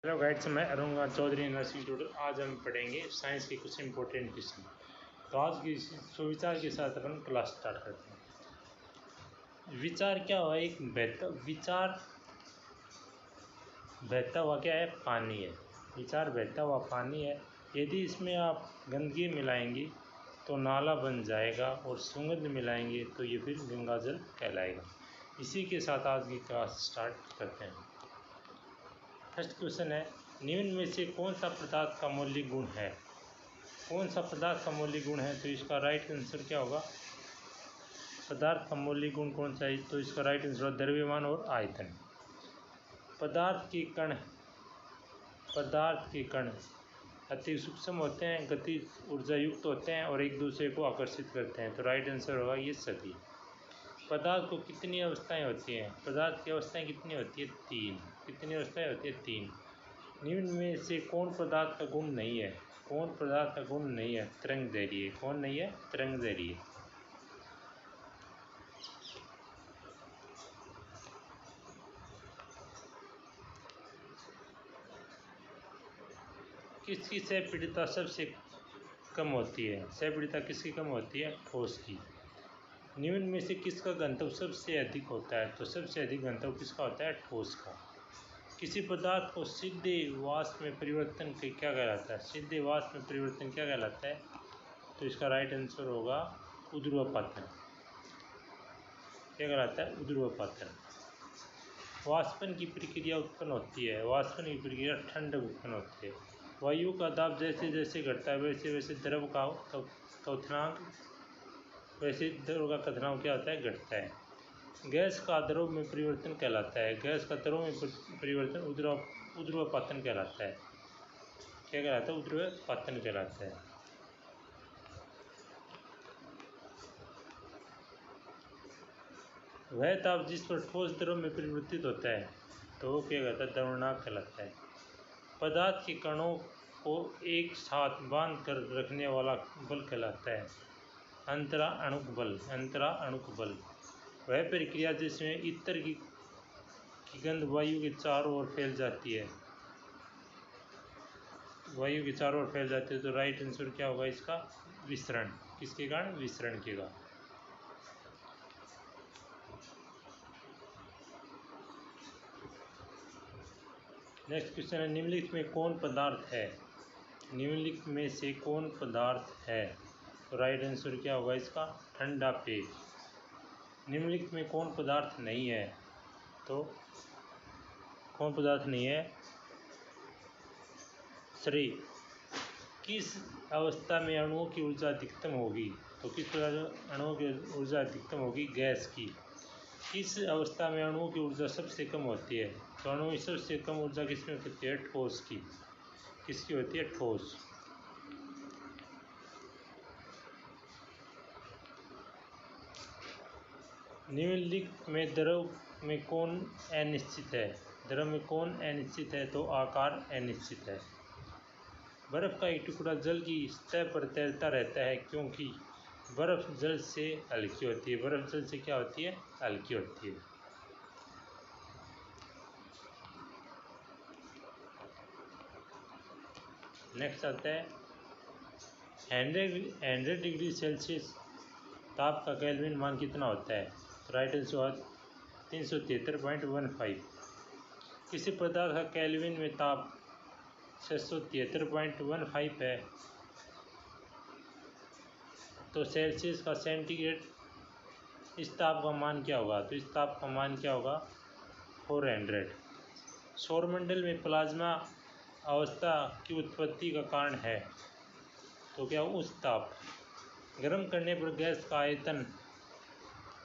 Hello guides, मैं Arun Chaudhary nursing tutor. आज हम पढ़ेंगे साइंस के कुछ इंपॉर्टेंट क्वेश्चन। तो आज की सुविचार के साथ अपन क्लास स्टार्ट करते हैं। विचार क्या हुआ? एक बहता हुआ क्या है? पानी है। विचार बहता हुआ पानी है। यदि इसमें आप गंदगी मिलाएंगे तो नाला बन जाएगा और सुगंध मिलाएंगे तो ये फिर गंगाजल कहलाएगा। इसी के साथ आज की क्लास स्टार्ट करते हैं। फर्स्ट क्वेश्चन है, निम्न में से कौन सा पदार्थ का मौलिक गुण है? कौन सा पदार्थ का मौलिक गुण है? तो इसका राइट आंसर क्या होगा? पदार्थ का मौलिक गुण कौन सा है? तो इसका राइट आंसर द्रव्यमान और आयतन। पदार्थ के कण अति सूक्ष्म होते हैं, गति ऊर्जा युक्त होते हैं और एक दूसरे को आकर्षित करते हैं। तो राइट आंसर होगा ये सभी। पदार्थ को कितनी अवस्थाएं होती हैं? पदार्थ की अवस्थाएं कितनी होती है? 3। कितनी अवस्थाएं होती है? 3। निम्न में से कौन पदार्थ का गुण नहीं है? कौन पदार्थ का गुण नहीं है? तरंगदैर्घ्य। कौन नहीं है? तरंगदैर्घ्य। किसकी सहपीड़िता सबसे कम होती है? सहपीड़िता किसकी कम होती है? ठोस की। निम्न में से किसका घनत्व सबसे अधिक होता है? तो सबसे अधिक घनत्व किसका होता है? ठोस का। किसी पदार्थ को सीधे वाष्प में परिवर्तन क्या कहलाता है? सीधे वाष्प में परिवर्तन क्या कहलाता है? तो इसका राइट आंसर होगा उध्रुवपातन। क्या कहलाता है? उध्रुवपातन। वाष्पन की प्रक्रिया उत्पन्न होती है। वाष्पन की प्रक्रिया ठंडक उत्पन्न होती है। वायु का दाब जैसे जैसे घटता है वैसे वैसे द्रव का कथनांक क्या होता है? घटता है। गैस का द्रव में परिवर्तन कहलाता है। गैस का द्रव में परिवर्तन उध्रुवपातन कहलाता है। क्या कहलाता है? उध्रुवपातन कहलाता है। वह ताप जिस पर ठोस द्रव में परिवर्तित होता है तो वो क्या कहता है? द्रवणांक कहलाता है। पदार्थ के कणों को एक साथ बांध कर रखने वाला बल कहलाता है अंतराअणुक बल। अंतराअणुक बल वह प्रक्रिया जिसमें इत्र की गंध वायु के चारों ओर फैल जाती है। वायु के चारों ओर फैल जाती है। तो राइट आंसर क्या होगा इसका? विसरण। किसके कारण? विसरण के कारण। नेक्स्ट क्वेश्चन है, निम्नलिखित में कौन पदार्थ है? निम्नलिखित में से कौन पदार्थ है? तो राइट आंसर क्या होगा इसका? ठंडा पेय। निम्नलिखित में कौन पदार्थ नहीं है? तो कौन पदार्थ नहीं है? श्री। किस अवस्था में अणुओं की ऊर्जा अधिकतम होगी? तो किस प्रकार अणुओं की ऊर्जा अधिकतम होगी? गैस की। किस अवस्था में अणुओं की ऊर्जा सबसे कम होती है? तो अणुओं की सबसे कम ऊर्जा किसमें होती है? ठोस की। किसकी होती है? ठोस। निम्नलिखित में द्रव में कौन अनिश्चित है? द्रव में कौन अनिश्चित है? तो आकार अनिश्चित है। बर्फ का एक टुकड़ा जल की सतह पर तैरता रहता है क्योंकि बर्फ जल से हल्की होती है। बर्फ जल से क्या होती है? हल्की होती है। नेक्स्ट आता है, 100 डिग्री सेल्सियस ताप का केल्विन मान कितना होता है? Right answer 373.15। किसी पदार्थ का केल्विन में ताप 673.15 है तो सेल्सियस का सेंटीग्रेड इस ताप का मान क्या होगा? तो इस ताप का मान क्या होगा? 400। सौरमंडल में प्लाज्मा अवस्था की उत्पत्ति का कारण है तो क्या? उस ताप। गर्म करने पर गैस का आयतन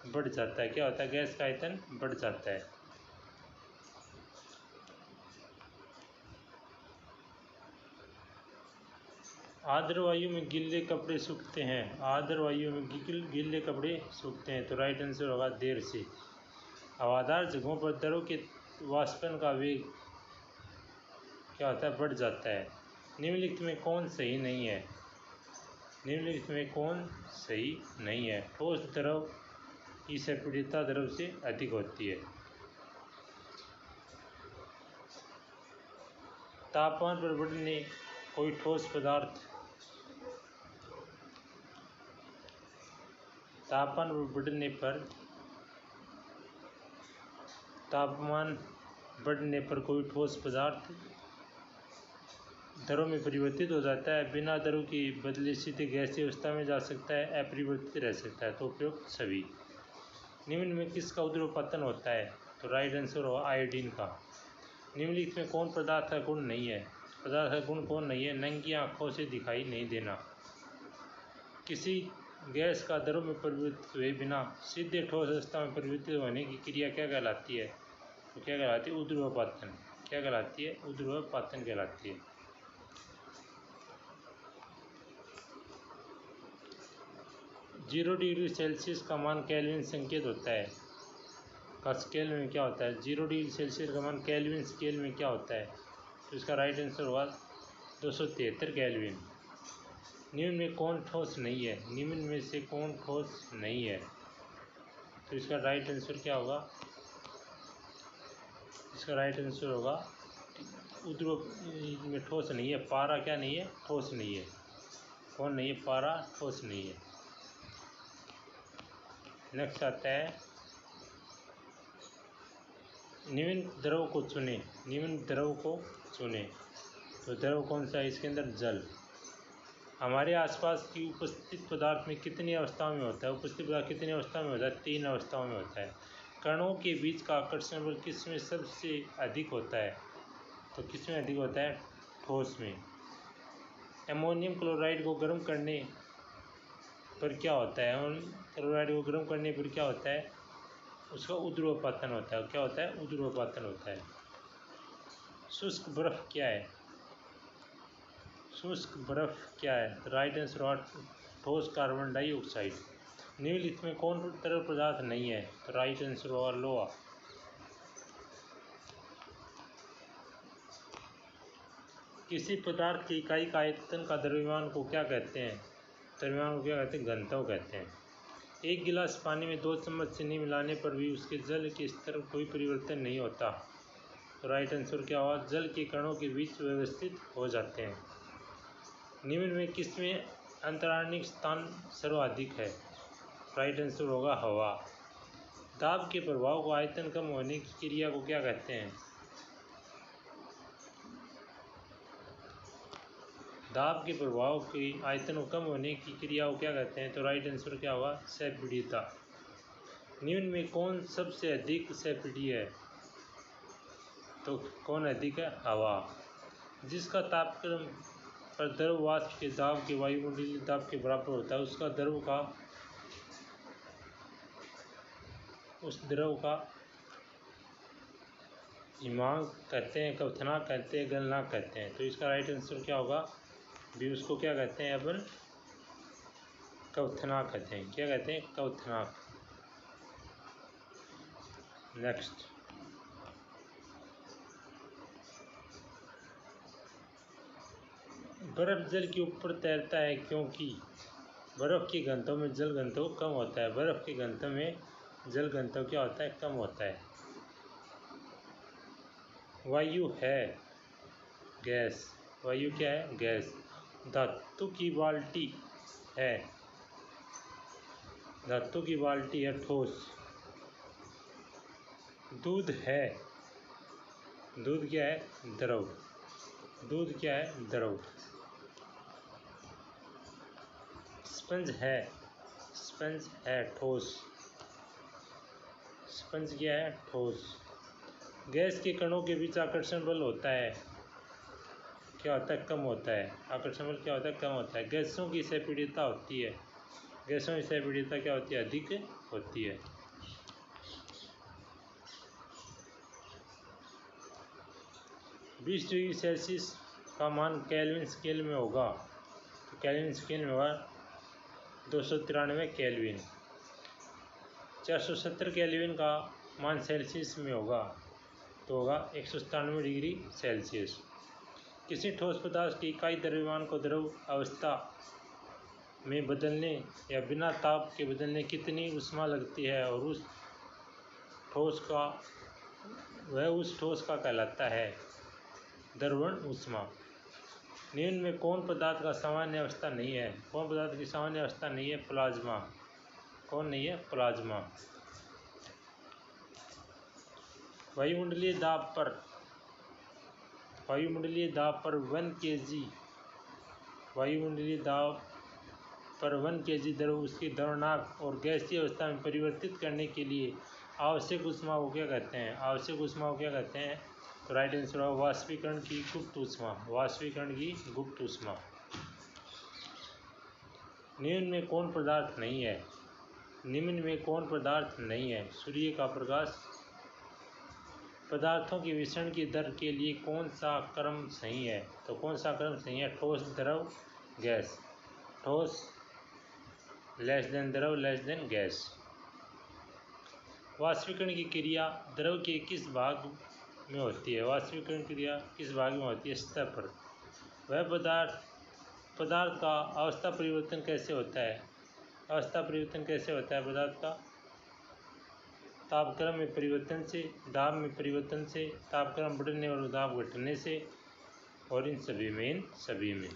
बढ़ जाता है। क्या होता है? गैस का आयतन बढ़ जाता है। आर्द्र वायु में गीले कपड़े सूखते हैं। आर्द्र वायु में गीले कपड़े सूखते हैं। तो राइट आंसर होगा देर से। हवादार जगहों पर द्रव के वाष्पन का वेग क्या होता है? बढ़ जाता है। निम्नलिखित में कौन सही नहीं है? निम्नलिखित में कौन सही नहीं है? ठोस द्रव की सहपीड़िता द्रव से अधिक होती है। तापमान पर बढ़ने कोई ठोस पदार्थ तापमान बढ़ने पर कोई ठोस पदार्थ द्रव में परिवर्तित हो जाता है। बिना द्रव के बदले सीधे गैसीय अवस्था में जा सकता है, अपरिवर्तित रह सकता है। तो उपयुक्त सभी। निम्न में किसका उद्रवपतन होता है? तो राइट आंसर होगा आयोडीन का। निम्नलिखित में कौन पदार्थ का गुण नहीं है? पदार्थ का गुण कौन नहीं है? नंगी आंखों से दिखाई नहीं देना। किसी गैस का द्रव में परिवर्तित हुए बिना सीधे ठोस अवस्था में परिवर्तित होने की क्रिया क्या कहलाती है? तो क्या कहलाती है? उद्रवपतन। क्या कहलाती है? उद्रवपतन कहलाती है। 0 डिग्री सेल्सियस का मान केल्विन संकेत होता है का स्केल में क्या होता है? 0 डिग्री सेल्सियस का मान केल्विन स्केल में क्या होता है? तो इसका राइट आंसर होगा 273 केल्विन। निम्न में कौन ठोस नहीं है? निम्न में से कौन ठोस नहीं है? तो इसका राइट आंसर क्या होगा? इसका राइट आंसर होगा उद्रव में ठोस नहीं है। पारा क्या नहीं है? ठोस नहीं है। कौन नहीं है? पारा ठोस नहीं है। नेक्स्ट आता है निम्न द्रव को चुने। निम्न द्रव को चुने। तो द्रव कौन सा है? इसके अंदर जल। हमारे आसपास की उपस्थित पदार्थ में कितनी अवस्थाओं में होता है? उपस्थित पदार्थ कितनी अवस्थाओं में होता है? 3 अवस्थाओं में होता है। कणों के बीच का आकर्षण बल किस में सबसे अधिक होता है? तो किस में अधिक होता है? ठोस में। अमोनियम क्लोराइड को गर्म करने पर क्या होता है? अमोनियम क्लोराइड को गर्म करने पर क्या होता है? उसका उद्रवपतन होता है। क्या होता है? उद्रवपतन होता है। शुष्क बर्फ क्या है? शुष्क बर्फ क्या है? राइट आंसर ठोस कार्बन डाइऑक्साइड। निम्नलिखित में कौन तरल पदार्थ नहीं है? तो राइट आंसर होगा लोहा। किसी पदार्थ की इकाई का आयतन का द्रव्यमान को क्या कहते हैं? द्रव्यमान को क्या कहते हैं? घनत्व कहते हैं। एक गिलास पानी में 2 चम्मच चीनी मिलाने पर भी उसके जल के स्तर में कोई परिवर्तन नहीं होता। तो राइट आंसर क्या होगा? जल के कणों के बीच व्यवस्थित हो जाते हैं। निम्न में किसमें अंतराणिक स्थान सर्वाधिक है? राइट आंसर होगा हवा। दाब के प्रभाव को आयतन कम होने की क्रिया को क्या कहते हैं? दाब के प्रभाव की आयतन को कम होने की क्रिया को क्या कहते हैं? तो राइट आंसर क्या होगा? संपीड़ितता। निम्न में कौन सबसे अधिक संपीड़ित है? तो कौन अधिक है? हवा। जिसका तापक्रम पर द्रव वाष्प के दाब के वायुमंडलीय दाब के बराबर होता है उस द्रव का हिमांक कहते हैं, क्वथनांक कहते हैं, गलनांक कहते हैं। तो इसका राइट आंसर क्या होगा? भी उसको क्या कहते हैं? अपन क्वथनांक कहते हैं। क्या कहते हैं? क्वथनांक। नेक्स्ट बर्फ जल के ऊपर तैरता है क्योंकि बर्फ के घनत्व में जल घनत्व कम होता है। बर्फ के घनत्व में जल घनत्व क्या होता है? कम होता है। वायु है गैस। वायु क्या है? गैस। धातु की बाल्टी है। धातु की बाल्टी है ठोस। दूध है। दूध क्या है? द्रव। दूध क्या है? द्रव। स्पंज है। स्पंज है ठोस। स्पंज क्या है? ठोस। गैस के कणों के बीच आकर्षण बल होता है। क्या होता है? कम होता है। आकर्षण बल क्या होता है? कम होता है। गैसों की संपीड़ितता होती है। गैसों की संपीड़ितता क्या होती है? अधिक होती है। बीस डिग्री सेल्सियस का मान केल्विन स्केल में होगा। तो केल्विन स्केल में होगा 293 केल्विन। 470 केल्विन का मान सेल्सियस में होगा तो होगा 197 डिग्री सेल्सियस। किसी ठोस पदार्थ की इकाई द्रव्यमान को द्रव अवस्था में बदलने या बिना ताप के बदलने कितनी ऊष्मा लगती है और उस ठोस का कहलाता है? द्रवण ऊष्मा। निम्न में कौन पदार्थ का सामान्य अवस्था नहीं है? कौन पदार्थ की सामान्य अवस्था नहीं है? प्लाज्मा। कौन नहीं है? प्लाज्मा। वायुमंडलीय दाब पर 1 kg वायुमंडलीय दाब पर 1 kg द्रव उसकी द्रवनाक और गैसीय अवस्था में परिवर्तित करने के लिए आवश्यक ऊष्मा को क्या कहते हैं? आवश्यक ऊष्मा को क्या कहते हैं? तो राइट आंसर होगा वाष्पीकरण की गुप्त ऊष्मा। वाष्पीकरण की गुप्त ऊष्मा। निम्न में कौन पदार्थ नहीं है? निम्न में कौन पदार्थ नहीं है? सूर्य का प्रकाश। पदार्थों के विसरण की दर के लिए कौन सा क्रम सही है? तो कौन सा क्रम सही है? ठोस, द्रव, गैस। ठोस लेस देन द्रव लेस देन गैस। वाष्पीकरण की क्रिया द्रव के किस भाग में होती है? वाष्पीकरण क्रिया किस भाग में होती है? सतह पर। वह पदार्थ का अवस्था परिवर्तन कैसे होता है? अवस्था परिवर्तन कैसे होता है पदार्थ का? तापक्रम में परिवर्तन से, दाब में परिवर्तन से, तापक्रम बढ़ने और दाब घटने से, और इन सभी में।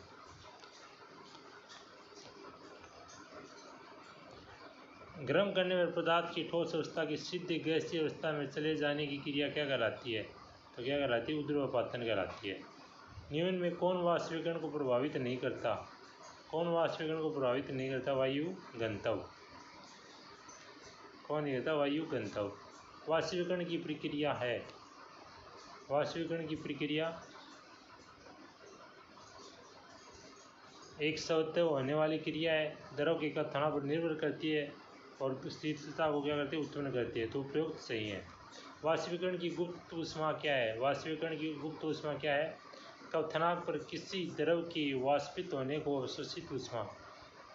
गर्म करने पर पदार्थ की ठोस अवस्था की सीधे गैसीय अवस्था में चले जाने की क्रिया क्या कहलाती है? तो क्या कहलाती है? ऊर्ध्वपातन कहलाती है। निम्न में कौन वाष्पीकरण को प्रभावित नहीं करता? कौन वाष्पीकरण को प्रभावित नहीं करता? वायु गंतव्य। कौन नहीं करता? वायु गंतव्य। वाष्पीकरण की प्रक्रिया है। वाष्पीकरण की प्रक्रिया एक स्वतः होने वाली क्रिया है। द्रव के कथनाओं पर निर्भर करती है और शीतलता को क्या करती है? उत्पन्न करती है। तो उपयुक्त सही है। वाष्पीकरण की गुप्त ऊष्मा क्या है? वाष्पीकरण की गुप्त ऊष्मा क्या है? क्वथनांक पर किसी द्रव की वाष्पित होने को अवशोषित ऊष्मा।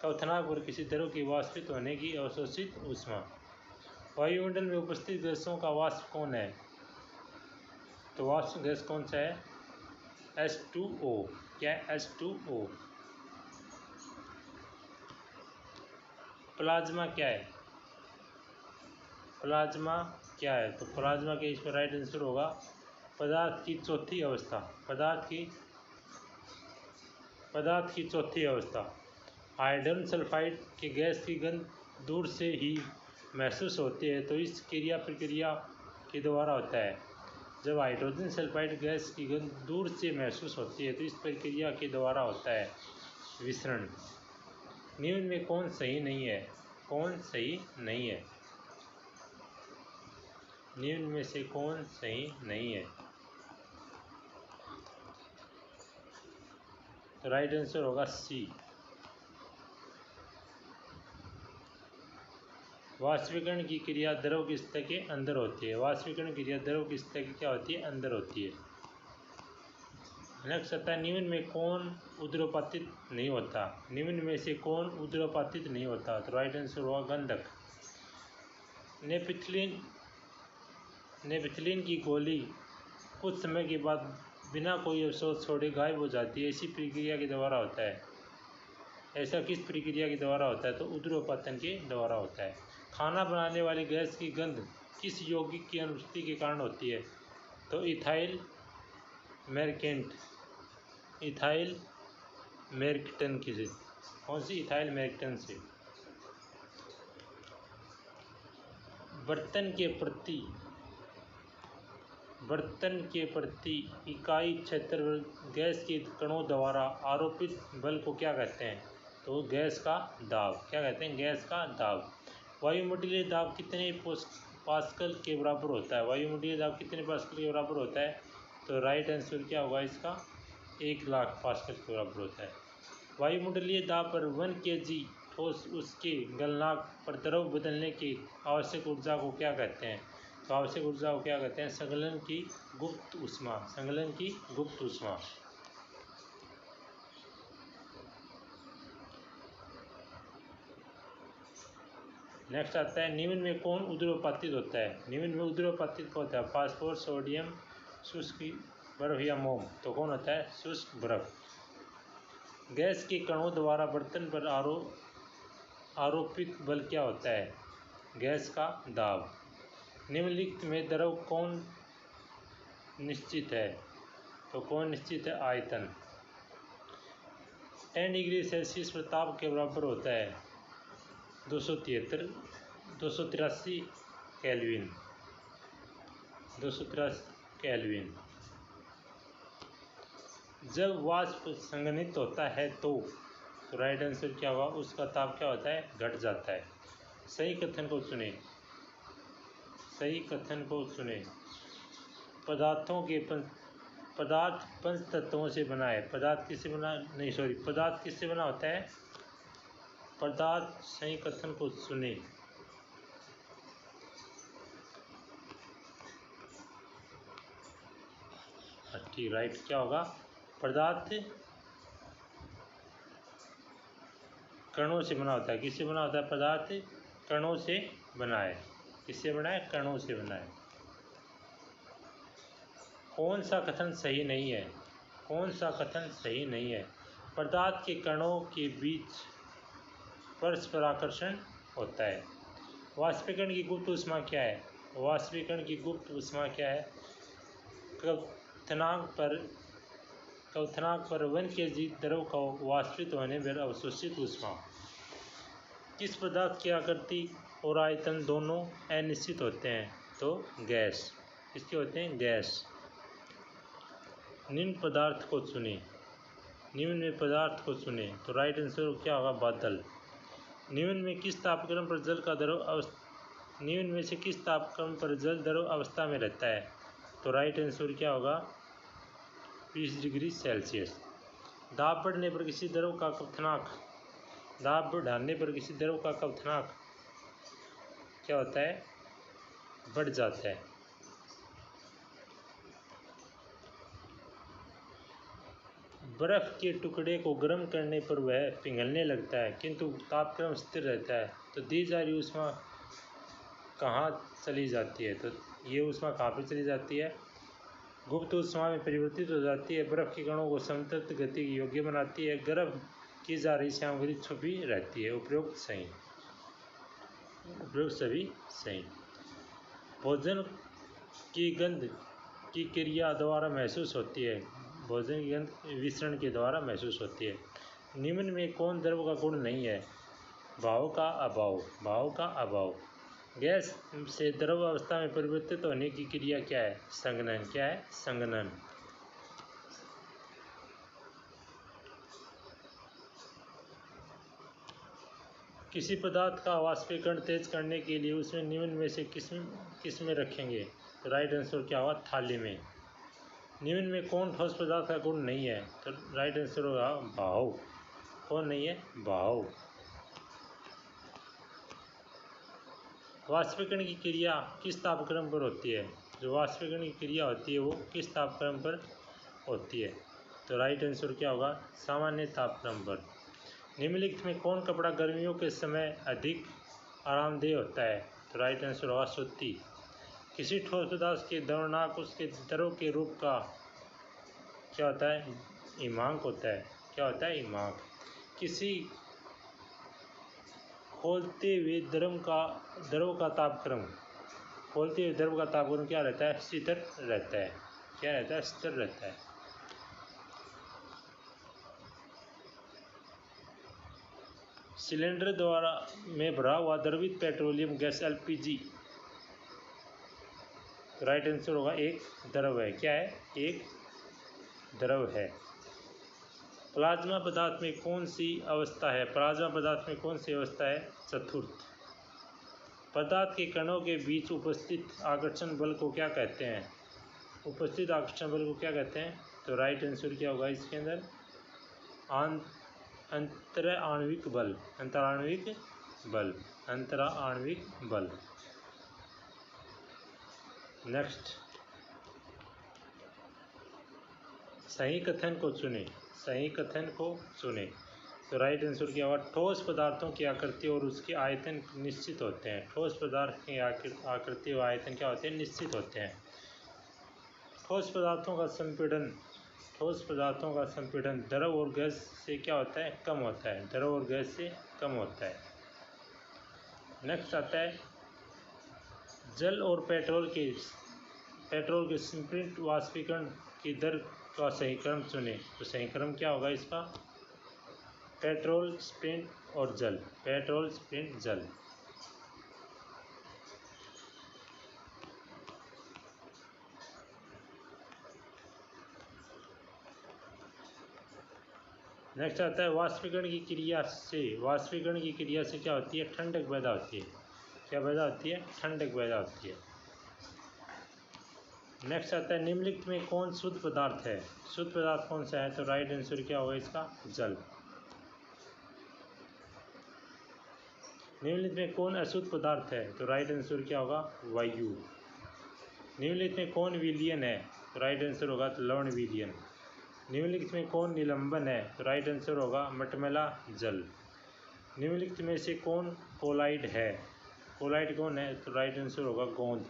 क्वथनांक पर किसी द्रव की वाष्पित होने की अवशोषित ऊष्मा। वायुमंडल में उपस्थित गैसों का वाष्प कौन है? तो वाष्प गैस कौन सा है? H2O। क्या है? H2O। प्लाज्मा क्या है? प्लाज्मा क्या है? तो प्लाज्मा के इसमें राइट आंसर होगा पदार्थ की चौथी अवस्था। पदार्थ की चौथी अवस्था। हाइड्रोजन सल्फाइड के गैस की गंध दूर से ही महसूस होती है, तो इस प्रक्रिया के द्वारा होता है। जब हाइड्रोजन सल्फाइड गैस की गंध दूर से महसूस होती है, तो इस प्रक्रिया के द्वारा होता है विसरण। निम्न में कौन सही नहीं है? कौन सही नहीं है? निम्न में से कौन सही नहीं है? तो राइट आंसर होगा सी। वाष्पीकरण की क्रिया द्रव की सतह के अंदर होती है। वाष्पीकरण की क्रिया द्रव की सतह की क्या होती है? अंदर होती है। नेक्स्ट आता है निम्न में कौन ऊर्ध्वपातित नहीं होता? निम्न में से कौन ऊर्ध्वपातित नहीं होता? तो राइट आंसर होगा गंधक। नेपथलीन की गोली कुछ समय के बाद बिना कोई अवशोष छोड़े गायब हो जाती है। इसी प्रक्रिया के द्वारा होता है। ऐसा किस प्रक्रिया के द्वारा होता है? तो ऊर्ध्वपातन के द्वारा होता है। खाना बनाने वाली गैस की गंध किस यौगिक की अनुपस्थिति के कारण होती है? तो इथाइल मेरकेटन से। कौन सी? इथाइल मेरकेटन से। बर्तन के प्रति इकाई क्षेत्र गैस के कणों द्वारा आरोपित बल को क्या कहते हैं? तो गैस का दाब। क्या कहते हैं? गैस का दाब। वायुमंडलीय दाब कितने पास्कल के बराबर होता है? वायुमंडलीय दाब कितने पास्कल के बराबर होता है? तो राइट आंसर क्या होगा इसका? 1,00,000 पास्कल के बराबर होता है। वायुमंडलीय दाब पर 1 kg ठोस उसके गलनांक पर द्रव बदलने की आवश्यक ऊर्जा को क्या कहते हैं? तो आवश्यक ऊर्जा को क्या कहते हैं? संकलन की गुप्त ऊष्मा। संकलन की गुप्त ऊष्मा। नेक्स्ट आता है निम्न में कौन ऊर्ध्वपातित होता है? निम्न में ऊर्ध्वपातित कौन होता है? फास्फोरस, सोडियम, शुष्क बर्फ या मोम। तो कौन होता है? शुष्क बर्फ। गैस के कणों द्वारा बर्तन पर आरोपित बल क्या होता है? गैस का दाब। निम्नलिखित में द्रव कौन निश्चित है? तो कौन निश्चित है? आयतन। 10 डिग्री सेल्सियस पर ताप के बराबर होता है 283 केल्विन। 283 केल्विन। जब वाष्प संघनित होता है तो राइट आंसर क्या होगा? उसका ताप क्या होता है? घट जाता है। सही कथन को चुने। सही कथन को चुने। पदार्थ पंच तत्वों से बना है। पदार्थ किससे बना होता है? पदार्थ। सही कथन को चुने। ठीक, राइट क्या होगा? पदार्थ कणों से बना होता है। किससे बना होता है? पदार्थ कणों से बना है। किससे बना है? कणों से बना है। कौन सा कथन सही नहीं है? कौन सा कथन सही नहीं है? पदार्थ के कणों के बीच परस्पर आकर्षण होता है। वाष्पीकरण की गुप्त ऊष्मा क्या है? वाष्पीकरण की गुप्त ऊष्मा क्या है? क्वथनांक पर 1 kg द्रव का वाष्पित होने पर अवशोषित ऊष्मा। किस पदार्थ की आकृति और आयतन दोनों अनिश्चित होते हैं? तो गैस। किसके होते हैं? गैस। निम्न पदार्थ को चुने। निम्न में पदार्थ को चुने। तो राइट आंसर क्या होगा? बादल। निम्न में किस तापक्रम पर जल का द्रव निम्न में से किस तापक्रम पर जल द्रव अवस्था में रहता है? तो राइट आंसर क्या होगा? 20 डिग्री सेल्सियस। दाब बढ़ने पर किसी द्रव का क्वथनांक दाब बढ़ाने पर किसी द्रव का क्वथनांक क्या होता है? बढ़ जाता है। बर्फ के टुकड़े को गर्म करने पर वह पिघलने लगता है किंतु तापक्रम स्थिर रहता है। तो दी जा रही ऊष्मा कहाँ चली जाती है? तो ये ऊष्मा कहाँ पर चली जाती है? गुप्त ऊष्मा में परिवर्तित हो जाती है। बर्फ के कणों को समतल गति योग्य बनाती है। गर्म की जा रही सामग्री छुपी रहती है। उपरोक्त सही। उपरोक्त सभी सही। भोजन की गंध की क्रिया द्वारा महसूस होती है। भोजन की गंध विसरण के द्वारा महसूस होती है। निम्न में कौन द्रव का गुण नहीं है? भाव का अभाव। भाव का अभाव। गैस से द्रव अवस्था में परिवर्तित होने की क्रिया क्या है? संघनन। क्या है? संघनन। किसी पदार्थ का वाष्पीकरण तेज करने के लिए उसमें निम्न में से किस में रखेंगे? तो राइट आंसर क्या होगा? थाली में। निम्न में कौन ठोस पदार्थ का गुण नहीं है? तो राइट आंसर होगा भाव। कौन नहीं है? भाव। वाष्पीकरण की क्रिया किस तापक्रम पर होती है? जो वाष्पीकरण की क्रिया होती है वो किस तापक्रम पर होती है? तो राइट आंसर क्या होगा? सामान्य तापक्रम पर। निम्नलिखित में कौन कपड़ा गर्मियों के समय अधिक आरामदेह होता है? तो राइट आंसर होगा सूती। किसी ठोस पदार्थ के द्रवनांक उसके द्रव के रूप का क्या होता है? हिमांक होता है। क्या होता है? हिमांक। किसी खोलते हुए द्रव का तापक्रम खोलते हुए द्रव का तापक्रम क्या रहता है? स्थिर रहता है। क्या रहता है? स्थिर रहता है। सिलेंडर द्वारा में भरा हुआ द्रवित petroleum gas LPG right answer होगा एक द्रव है। क्या है? एक द्रव है। प्लाज्मा पदार्थ में कौन सी अवस्था है? प्लाज्मा पदार्थ में कौन सी अवस्था है? चतुर्थ। पदार्थ के कणों के बीच उपस्थित आकर्षण बल को क्या कहते हैं? उपस्थित आकर्षण बल को क्या कहते हैं? तो राइट आंसर क्या होगा इसके अंदर? अंतराण्विक बल। अंतराण्विक बल। अंतराण्विक बल। नेक्स्ट। सही कथन को चुने। सही कथन को चुने। तो राइट आंसर क्या होगा? ठोस पदार्थों की आकृति और उसके आयतन निश्चित होते हैं। ठोस पदार्थ की आकृति और आयतन क्या होते हैं? निश्चित होते हैं। ठोस पदार्थों का संपीड़न द्रव और गैस से क्या होता है? कम होता है। द्रव और गैस से कम होता है। नेक्स्ट आता है जल और पेट्रोल के संपीड़ित वाष्पीकरण की दर का सही क्रम चुनें। तो सही क्रम क्या होगा इसका? पेट्रोल, स्प्रिंट और जल। पेट्रोल, स्प्रिंट, जल। नेक्स्ट आता है वाष्पीकरण की क्रिया से। वाष्पीकरण की क्रिया से क्या होती है? ठंडक पैदा होती है। क्या पैदा होती है? ठंडक पैदा होती है। नेक्स्ट आता है निम्नलिखित में कौन शुद्ध पदार्थ है? शुद्ध पदार्थ कौन सा है? तो राइट आंसर क्या होगा इसका? जल। निम्नलिखित में कौन अशुद्ध पदार्थ है? तो राइट आंसर क्या होगा? वायु। निम्नलिखित में कौन विलयन है? तो राइट आंसर होगा लवण विलयन। निम्नलिखित में कौन निलंबन है? तो राइट आंसर होगा मटमैला जल। निम्नलिखित में से कौन कोलाइड है? कोलाइड कौन है? तो राइट आंसर होगा गोंद।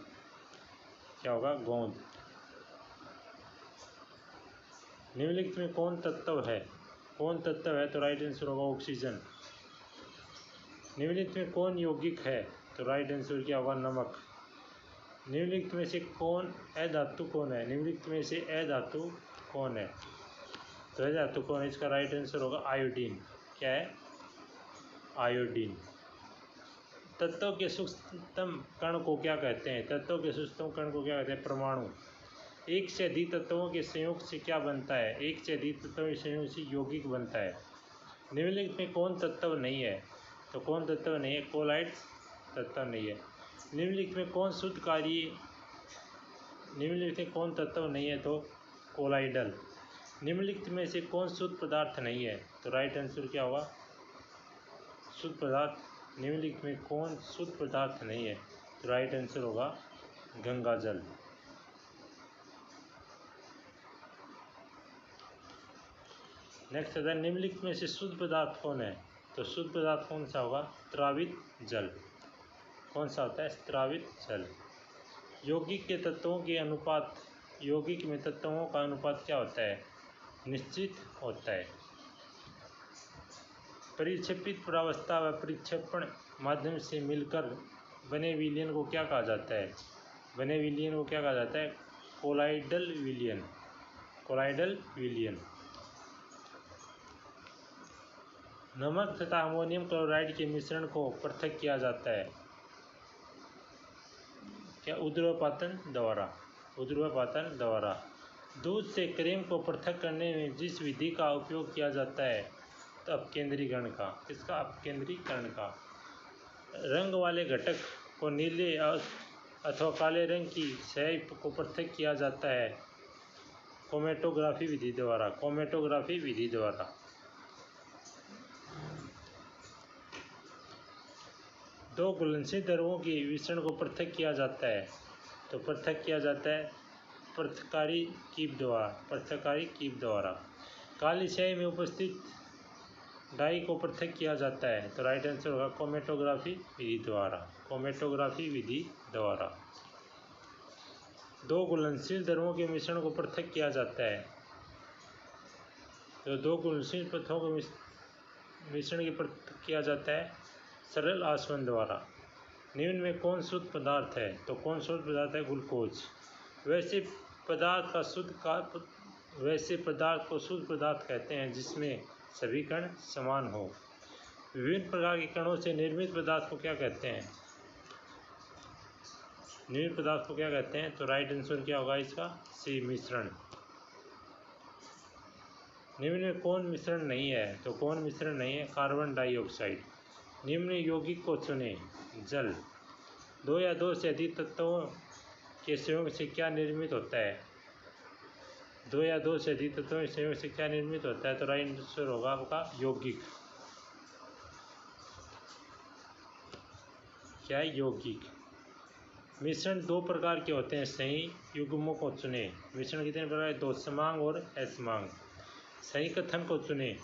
क्या होगा? गोंद। निम्नलिखित में कौन तत्व है? कौन तत्व है? तो राइट आंसर होगा ऑक्सीजन। निम्नलिखित में कौन यौगिक है? तो राइट आंसर क्या होगा? नमक। निम्नलिखित में से कौन अधातु कौन है? निम्नलिखित में से अधातु कौन है? तो अधातु कौन है? इसका राइट आंसर होगा आयोडीन। क्या है? आयोडीन। तत्वों के सूक्ष्मतम कण को क्या कहते हैं? तत्वों के सूक्ष्मतम कण को क्या कहते हैं? परमाणु। एक से अधिक तत्वों के संयोग से क्या बनता है? एक से अधिक तत्वों के संयोग से यौगिक बनता है। निम्नलिखित में कौन तत्व नहीं है? तो कौन तत्व नहीं है? कोलाइड तत्व नहीं है। निम्नलिखित में कौन शुद्ध कार्य? निम्नलिखित में कौन तत्व नहीं है? तो कोलाइडल। निम्नलिखित में से कौन शुद्ध पदार्थ नहीं है? तो राइट आंसर क्या होगा? शुद्ध पदार्थ। निम्नलिखित में कौन शुद्ध पदार्थ नहीं है? तो राइट आंसर होगा गंगा जल। नेक्स्ट आता है निम्नलिखित में से शुद्ध पदार्थ कौन है? तो शुद्ध पदार्थ कौन सा होगा? स्रावित जल। कौन सा होता है? स्रावित जल। यौगिक के तत्वों के अनुपात, यौगिक में तत्वों का अनुपात क्या होता है? निश्चित होता है। परिक्षेपित प्रावस्था व परिक्षेपण माध्यम से मिलकर बने विलयन को क्या कहा जाता है? बने विलयन को क्या कहा जाता है? कोलाइडल विलयन। कोलाइडल विलयन। नमक तथा अमोनियम क्लोराइड के मिश्रण को पृथक किया जाता है। क्या? उध्रुवपातन द्वारा। उध्रुवपातन द्वारा। दूध से क्रीम को पृथक करने में जिस विधि का उपयोग किया जाता है? तो अपकेंद्रीकरण का। किसका? अपकेंद्रीकरण का। रंग वाले घटक को नीले अथवा काले रंग की स्याही को पृथक किया जाता है क्रोमेटोग्राफी विधि द्वारा। क्रोमेटोग्राफी विधि द्वारा। दो घुलनशील द्रवों के मिश्रण को पृथक किया जाता है। तो पृथक किया जाता है पृथकारी कीप द्वारा। पृथकारी कीप द्वारा। काली स्याही में उपस्थित डाई को पृथक किया जाता है। तो राइट आंसर होगा क्रोमेटोग्राफी विधि द्वारा। क्रोमेटोग्राफी विधि द्वारा। दो घुलनशील द्रवों के मिश्रण को पृथक किया जाता है। तो दो घुलनशील पदार्थों को मिश्रण के पृथक किया जाता है सरल आसवन द्वारा। निम्न में कौन शुद्ध पदार्थ है? तो कौन शुद्ध पदार्थ है? ग्लूकोज। वैसे पदार्थ को शुद्ध पदार्थ कहते हैं जिसमें सभी कण समान हो। विभिन्न प्रकार के कणों से निर्मित पदार्थ को क्या कहते हैं? निर्मित पदार्थ को क्या कहते हैं? तो राइट आंसर क्या होगा इसका? सी, मिश्रण। निम्न में कौन मिश्रण नहीं है? तो कौन मिश्रण नहीं है? Carbon dioxide. निम्न यौगिक को चुनें। जल। दो या दो से अधिक तत्वों के संयोग से क्या निर्मित होता है? दो या दो से अधिक तत्वों के संयोग से क्या निर्मित होता है? तो राइट आंसर होगा आपका यौगिक। क्या है? यौगिक। मिश्रण दो प्रकार के होते हैं। सही युग्मों को चुनें। मिश्रण कितने प्रकार के? दो, समांग और असमांग। सही कथन को चुनें।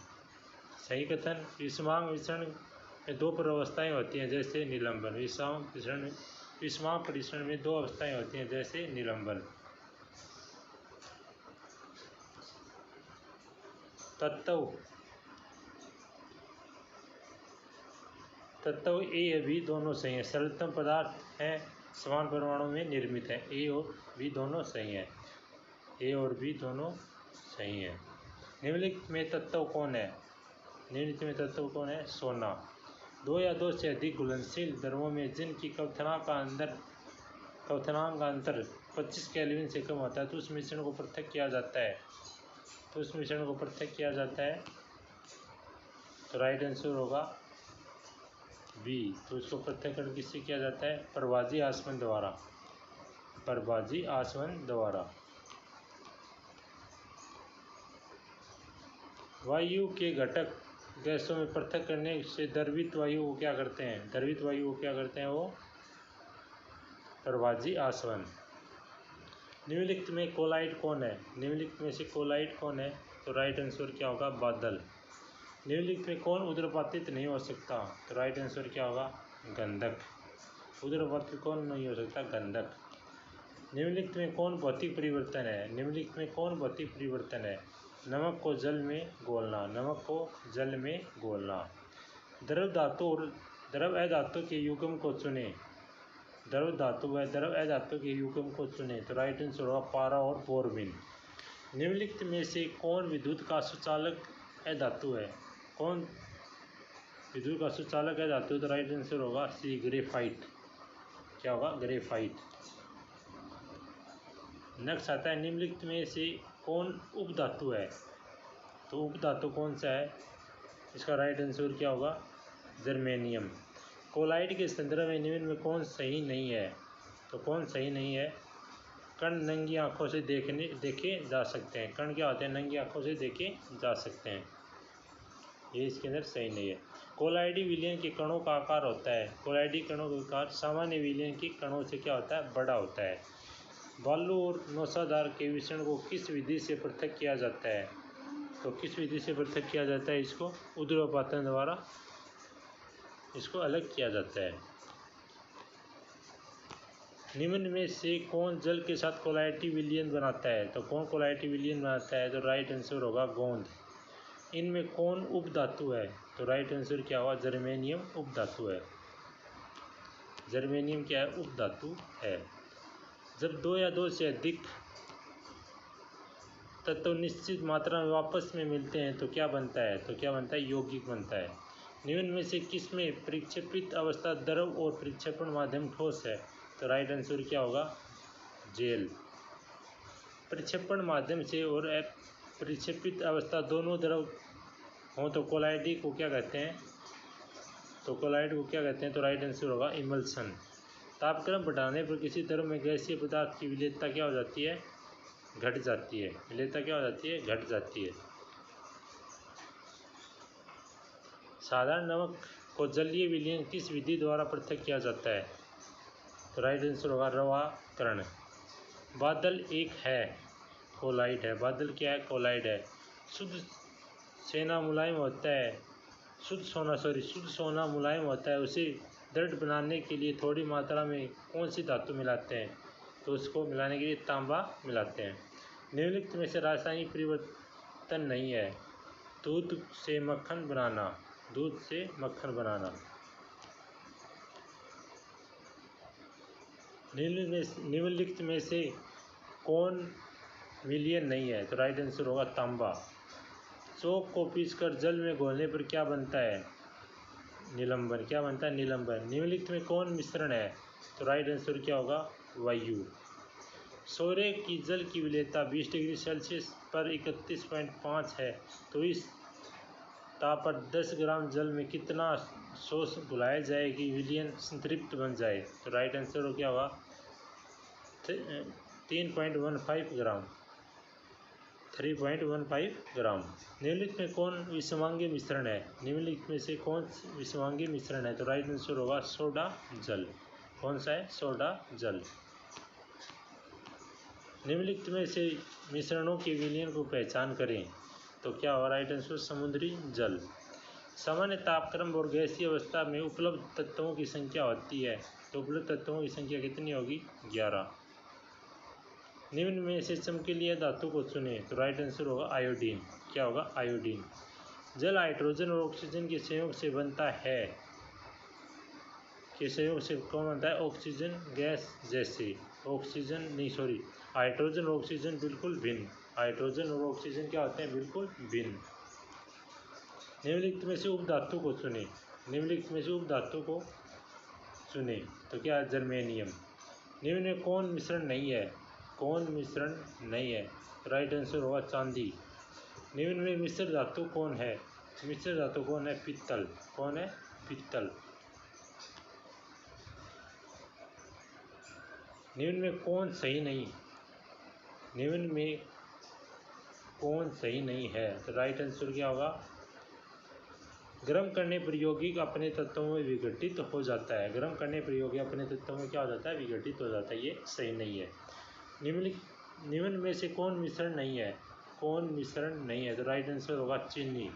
सही कथन। विषमांग मिश्रण में दो अवस्थाएं होती हैं जैसे निलंबन। विषमांग मिश्रण में दो अवस्थाएं होती हैं जैसे निलंबन। तत्व ए और बी दोनों सही है। सरलतम पदार्थ है समान परमाणु में निर्मित है। ए और बी दोनों सही है। ए और बी दोनों सही है। निम्नलिखित में तत्व कौन है? निम्नलिखित में तत्व कौन है? सोना। दो या दो से अधिक घुलनशील द्रवों में जिनकी क्वथनांक का अंतर 25 केल्विन से कम होता है तो उस मिश्रण को पृथक किया जाता है। तो राइट आंसर होगा बी। तो उसको पृथक्करण किससे किया जाता है? प्रभाजी आसवन द्वारा। वायु के घटक गैसों में पृथक करने से द्रवित वायु को क्या करते हैं? वो प्रभाजी आसवन। निम्नलिखित में कोलाइड कौन है? तो राइट आंसर क्या होगा? बादल। निम्नलिखित में कौन उदरपातित नहीं हो सकता? तो राइट आंसर क्या होगा? गंधक। उदरपातित कौन नहीं हो सकता? गंधक। निम्नलिखित में कौन भौतिक परिवर्तन है? नमक को जल में घोलना। द्रव धातु और द्रव अधातु के युग्म को चुनें। तो राइट आंसर होगा पारा और बोरबिन। निम्नलिखित में से कौन विद्युत का सुचालक अधातु है? तो राइट आंसर होगा सी, ग्रेफाइट। क्या होगा? ग्रेफाइट। नेक्स्ट आता है निम्नलिखित में से कौन उपधातु है? तो उपधातु कौन सा है? इसका राइट आंसर क्या होगा? जर्मेनियम। कोलाइड के संदर्भ में निम्न में कौन सही नहीं है? तो कौन सही नहीं है? कण नंगी आंखों से देखे जा सकते हैं। कण क्या होते हैं? नंगी आंखों से देखे जा सकते हैं। ये इसके अंदर सही नहीं है। कोलाइडी विलयन के कणों का आकार होता है। कोलाइडी कणों का आकार सामान्य विलयन के कणों से क्या होता है? बड़ा होता है। बालू और नौसादार के मिश्रण को किस विधि से पृथक किया जाता है? तो किस विधि से पृथक किया जाता है? इसको उदरपातन द्वारा इसको अलग किया जाता है। निम्न में से कौन जल के साथ कोलाइडी विलयन बनाता है? तो कौन कोलाइडी विलयन बनाता है? तो राइट आंसर होगा गोंद। इनमें कौन उपधातु है? तो राइट आंसर क्या होगा? जर्मेनियम उपधातु है। जर्मेनियम क्या है? उपधातु है। जब दो या दो से अधिक तत्व निश्चित मात्रा में वापस में मिलते हैं तो क्या बनता है? यौगिक बनता है। निम्न में से किसमें परिक्षेपित अवस्था द्रव और परिक्षेपण माध्यम ठोस है? तो राइट आंसर क्या होगा? जेल। परिक्षेपण माध्यम से और परिक्षेपित अवस्था दोनों द्रव हो तो कोलाइडी को क्या कहते हैं? तो राइट आंसर होगा इमल्सन। तापक्रम बढ़ाने पर किसी द्रव में गैसीय पदार्थ की विलेयता क्या हो जाती है? घट जाती है। घट जाती है। साधारण नमक को जलीय विलयन किस विधि द्वारा पृथक किया जाता है? तो राइट आंसर होगा रवाकरण। बादल एक है, कोलाइड है। बादल क्या है? कोलाइड है। शुद्ध सोना मुलायम होता है। उसे दृढ़ बनाने के लिए थोड़ी मात्रा में कौन सी धातु मिलाते हैं? तो उसको मिलाने के लिए तांबा मिलाते हैं। निम्नलिखित में से रासायनिक परिवर्तन नहीं है। दूध से मक्खन बनाना। निम्नलिखित में से कौन विलयन नहीं है? तो राइट आंसर होगा तांबा। चौक को पीसकर जल में घोलने पर क्या बनता है? निलंबन। क्या बनता है? निलंबन। निम्नलिखित में कौन मिश्रण है? तो राइट आंसर क्या होगा? वायु। सौर्य की जल की विलेयता 20 डिग्री सेल्सियस पर 31.5 है तो इस ताप पर 10 ग्राम जल में कितना शोष घुलाया जाए कि विलयन संतृप्त बन जाए? तो राइट आंसर क्या होगा? 3.15 ग्राम। निम्नलिखित में कौन विषमांगी मिश्रण है? तो राइट आंसर होगा सोडा जल। कौन सा है? सोडा जल। निम्नलिखित में से मिश्रणों के विलयन को पहचान करें तो क्या होगा? राइट आंसर समुद्री जल। सामान्य तापक्रम और गैसीय अवस्था में उपलब्ध तत्वों की संख्या होती है तो उपलब्ध तत्वों की संख्या कितनी होगी? 11। निम्न में से चमकीली धातु को चुने तो राइट आंसर होगा आयोडीन। क्या होगा? आयोडीन। जल हाइड्रोजन और ऑक्सीजन के संयोग से बनता है। कौन बनता है? ऑक्सीजन गैस जैसे। हाइड्रोजन और ऑक्सीजन बिल्कुल भिन्न। हाइड्रोजन और ऑक्सीजन क्या होते हैं, बिल्कुल भिन्न। निम्नलिखित में से उपधातु को चुने, निम्नलिखित में से उपधातु को चुने, तो क्या है, जर्मेनियम। निम्न में कौन मिश्रण नहीं है, कौन मिश्रण नहीं है, राइट आंसर होगा चांदी। निम्न में मिश्र धातु कौन है, मिश्र धातु कौन है, पित्तल। कौन है, पित्तल। निम्न में कौन सही नहीं, निम्न में कौन सही नहीं है, तो राइट आंसर क्या होगा, गर्म करने पर यौगिक अपने तत्वों में विघटित हो जाता है। गर्म करने पर यौगिक अपने तत्वों में क्या हो जाता है, विघटित हो जाता है, ये सही नहीं है। निम्न में से कौन मिश्रण नहीं है, कौन मिश्रण नहीं है, तो राइट आंसर होगा चीनी।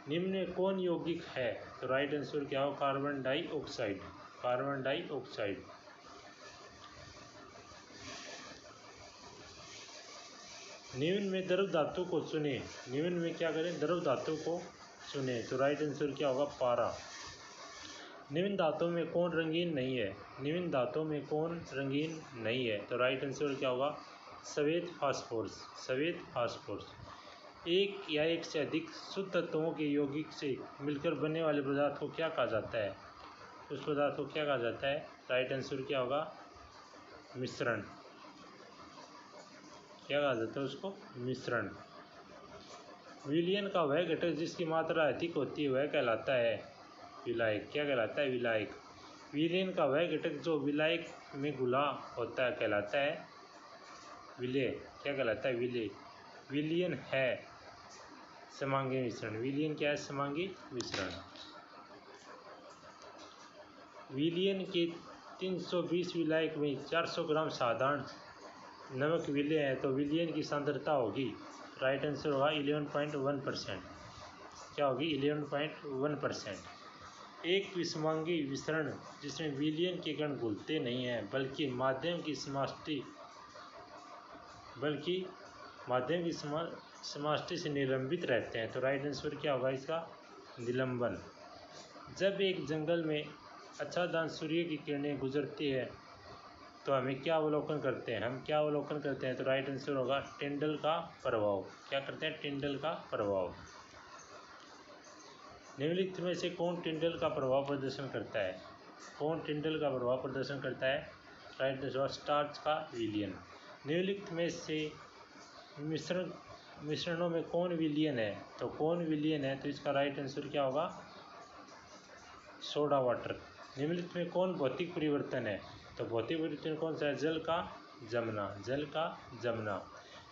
निम्न में कौन यौगिक है, तो राइट आंसर क्या होगा, कार्बन डाइऑक्साइड। Carbon dioxide. निम्न में द्रव धातु को चुने, निम्न में क्या करें, द्रव धातु को चुने, तो राइट आंसर क्या होगा, पारा। निम्न धातुओं में कौन रंगीन नहीं है, निम्न धातुओं में कौन रंगीन नहीं है, तो राइट आंसर क्या होगा, श्वेत फास्फोरस। श्वेत फास्फोरस। एक या एक से अधिक शुद्ध तत्वों के यौगिक से मिलकर बनने वाले पदार्थ को क्या कहा जाता है, उस पदार्थ को क्या कहा जाता है, राइट आंसर क्या होगा, मिश्रण। क्या कहा जाता है उसको, मिश्रण। विलयन का वह घटक जिसकी मात्रा अधिक होती है वह कहलाता है विलायक। क्या कहलाता है, विलायक। विलयन का वह घटक जो विलायक में घुला होता है कहलाता है विलेय। क्या कहलाता है, विलेय। विलयन है समांगी मिश्रण। विलयन क्या है, समांगी मिश्रण। विलयन के 320 विलायक में 400 ग्राम साधारण नमक विलेय है तो विलयन की सांद्रता होगी, राइट आंसर होगा 11.1%। क्या होगी, 11.1%। एक विषमांगी विसरण जिसमें विलयन के कण घुलते नहीं हैं बल्कि माध्यम की समाष्टि से निलंबित रहते हैं, तो राइट आंसर क्या होगा इसका, निलंबन। जब एक जंगल में आच्छादन सूर्य की किरणें गुजरती है तो हमें क्या अवलोकन करते हैं, हम क्या अवलोकन करते हैं, तो राइट आंसर होगा टिंडल का प्रभाव। क्या करते हैं, टिंडल का प्रभाव। निम्नलिखित में से कौन टिंडल का प्रभाव प्रदर्शन करता है, कौन टिंडल का प्रभाव प्रदर्शन करता है, राइट आंसर स्टार्च का विलयन। निम्नलिखित में से मिश्रणों में कौन विलयन है, तो कौन विलयन है, तो इसका राइट आंसर क्या होगा, सोडा वाटर। निम्नलिखित में कौन भौतिक परिवर्तन है, तो भौतिक परिवर्तन कौन सा है, जल का जमना। जल का जमना।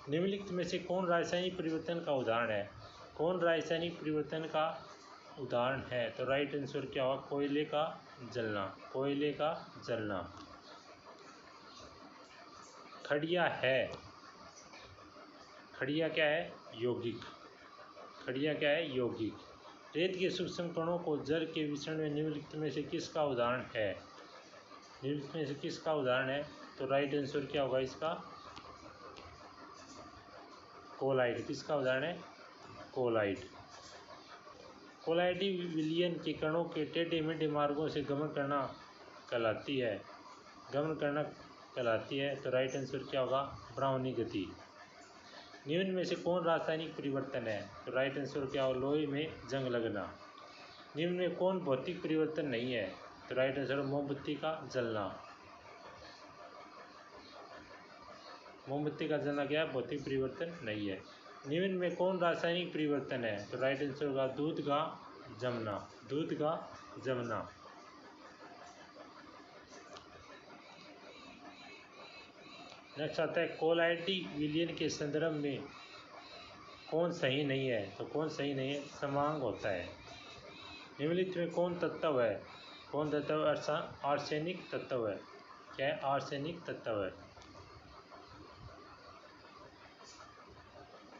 निम्नलिखित में से कौन रासायनिक परिवर्तन का उदाहरण है, कौन रासायनिक परिवर्तन का उदाहरण है, तो राइट आंसर क्या होगा, कोयले का जलना। कोयले का जलना। खड़िया है, खड़िया क्या है, यौगिक। खड़िया क्या है, यौगिक। रेत के सूक्ष्म कणों को जल के मिश्रण में निम्नलिखित में से किसका उदाहरण है, निम्नलिखित में से किसका उदाहरण है, तो राइट आंसर क्या होगा इसका, कोलाइड। किसका उदाहरण है, कोलाइड। कोलाइडी विलयन के कणों के टेढ़े मेढ़े मार्गों से गमन करना कहलाती है, गमन करना कहलाती है, तो राइट आंसर क्या होगा, ब्राउनी गति। निम्न में से कौन रासायनिक परिवर्तन है, तो राइट आंसर क्या होगा, लोहे में जंग लगना। निम्न में कौन भौतिक परिवर्तन नहीं है, तो राइट आंसर मोमबत्ती का जलना। मोमबत्ती का जलना क्या है, भौतिक परिवर्तन नहीं है। निम्न में कौन रासायनिक परिवर्तन है, तो राइट आंसर होगा दूध का जमना। दूध का जमना। नेक्स्ट आता है कोलाइडी विलयन के संदर्भ में कौन सही नहीं है, तो कौन सही नहीं है, समांग होता है। निम्नलिखित में कौन तत्व है, कौन तत्व है, आर्सेनिक तत्व है। क्या है, आर्सेनिक तत्व है।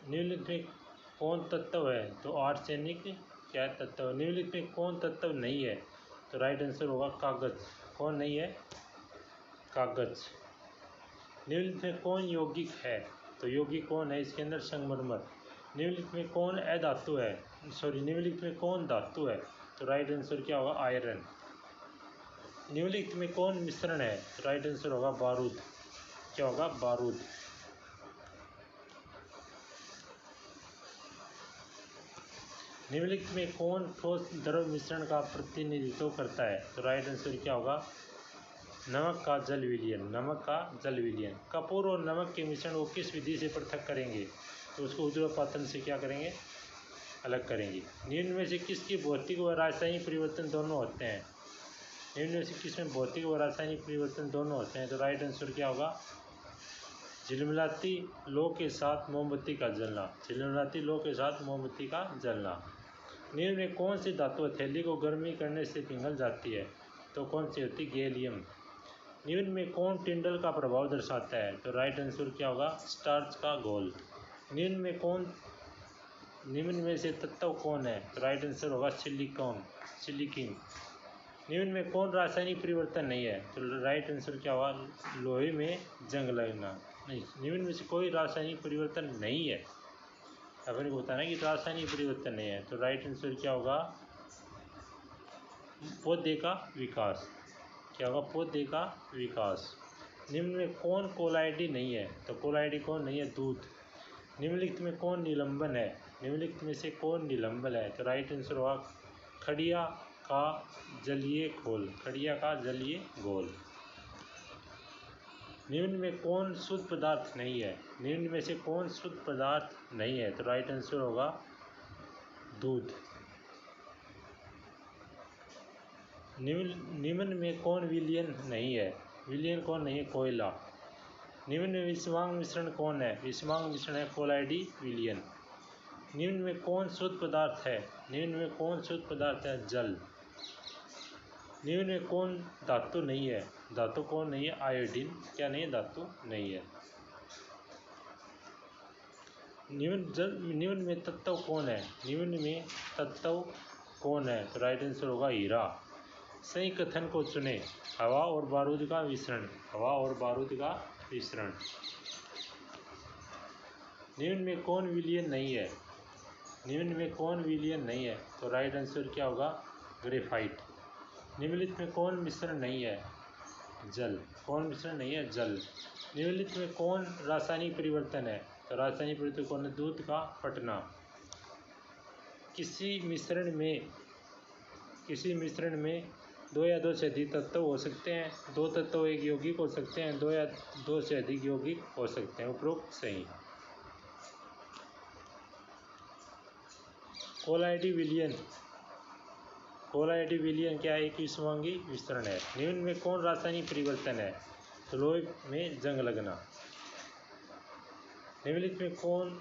निम्नलिखित में कौन तत्व है, तो आर्सेनिक क्या तत्व है। निम्नलिखित में कौन तत्व नहीं है, तो राइट आंसर होगा कागज। कौन नहीं है, कागज। निम्नलिखित में कौन यौगिक है, तो यौगिक कौन है, इसके अंदर संगमरमर। निम्नलिखित में कौन अधातु है, निम्नलिखित में कौन धातु है, तो राइट आंसर क्या होगा, आयरन। निम्नलिखित में कौन मिश्रण है, तो राइट आंसर होगा बारूद। क्या होगा, बारूद। निम्नलिखित में कौन ठोस द्रव मिश्रण का प्रतिनिधित्व करता है? तो राइट आंसर क्या होगा? नमक का जल विलयन। नमक का जल विलयन। कपूर और नमक के मिश्रण को किस विधि से पृथक करेंगे? तो उसको ऊर्ध्वपातन से क्या करेंगे? अलग करेंगे। निम्न में से किसकी भौतिक व रासायनिक परिवर्तन दोनों होते हैं? निम्न में से किसमें भौतिक व रासायनिक परिवर्तन दोनों होते हैं? तो राइट आंसर क्या होगा? झिलमिलाती लौह के साथ मोमबत्ती का जलना। झिलमिलाती लौह के साथ मोमबत्ती का जलना। निम्न में कौन सी धातु हथेली को गर्मी करने से पिघल जाती है? तो कौन सी होती? गैलियम। निम्न में कौन टिंडल का प्रभाव दर्शाता है? तो राइट आंसर क्या होगा? स्टार्च का घोल। निम्न में से तत्व कौन है? तो राइट आंसर होगा सिलिकॉन। निम्न में कौन रासायनिक परिवर्तन नहीं है? तो राइट आंसर क्या होगा? लोहे में जंग लगना। नहीं, निम्न में से कोई रासायनिक परिवर्तन नहीं है। अपने को बताना कि रासायनिक परिवर्तन नहीं है। तो राइट आंसर क्या होगा? पौधे का विकास। क्या होगा? पौधे का विकास। निम्न में कौन कोलाइडी नहीं है? तो कोलाइडी कौन नहीं है? दूध। निम्नलिखित में कौन निलंबन है? निम्नलिखित में से कौन निलंबन है? तो राइट आंसर होगा खड़िया का जलीय घोल। खड़िया का जलीय घोल। निम्न में कौन शुद्ध पदार्थ नहीं है? निम्न में से कौन शुद्ध पदार्थ नहीं है? तो राइट आंसर होगा दूध। निम्न में कौन विलयन नहीं है? विलयन कौन नहीं है? कोयला। निम्न में विषमांग मिश्रण कौन है? विषमांग मिश्रण है कोलाइडी विलयन। निम्न में कौन शुद्ध पदार्थ है? निम्न में कौन शुद्ध पदार्थ है? जल। निम्न में कौन धातु नहीं है? धातु कौन नहीं है? आयोडीन। क्या नहीं है? धातु नहीं है। निम्न में तत्व कौन है? निम्न में तत्व कौन है? तो राइट आंसर होगा हीरा। सही कथन को चुने। हवा और बारूद का मिश्रण। हवा और बारूद का मिश्रण। निम्न में कौन विलयन नहीं है? निम्न में कौन विलयन नहीं है? तो राइट आंसर क्या होगा? ग्रेफाइट। निम्नलिखित में कौन मिश्रण नहीं है? जल। कौन मिश्रण नहीं है? जल। निम्नलिखित में कौन रासायनिक परिवर्तन है? तो रासायनिक परिवर्तन कौन है? दूध का फटना। किसी मिश्रण में दो या दो से अधिक तत्व हो सकते हैं। दो तत्व एक यौगिक हो सकते हैं। दो या दो से अधिक यौगिक हो सकते हैं। उपरोक्त सही। कोलाइडी विलयन क्या है? एक विषमांगी मिश्रण है। निम्न में कौन रासायनिक परिवर्तन है? तो लोहे में जंग लगना। निम्नलिखित में कौन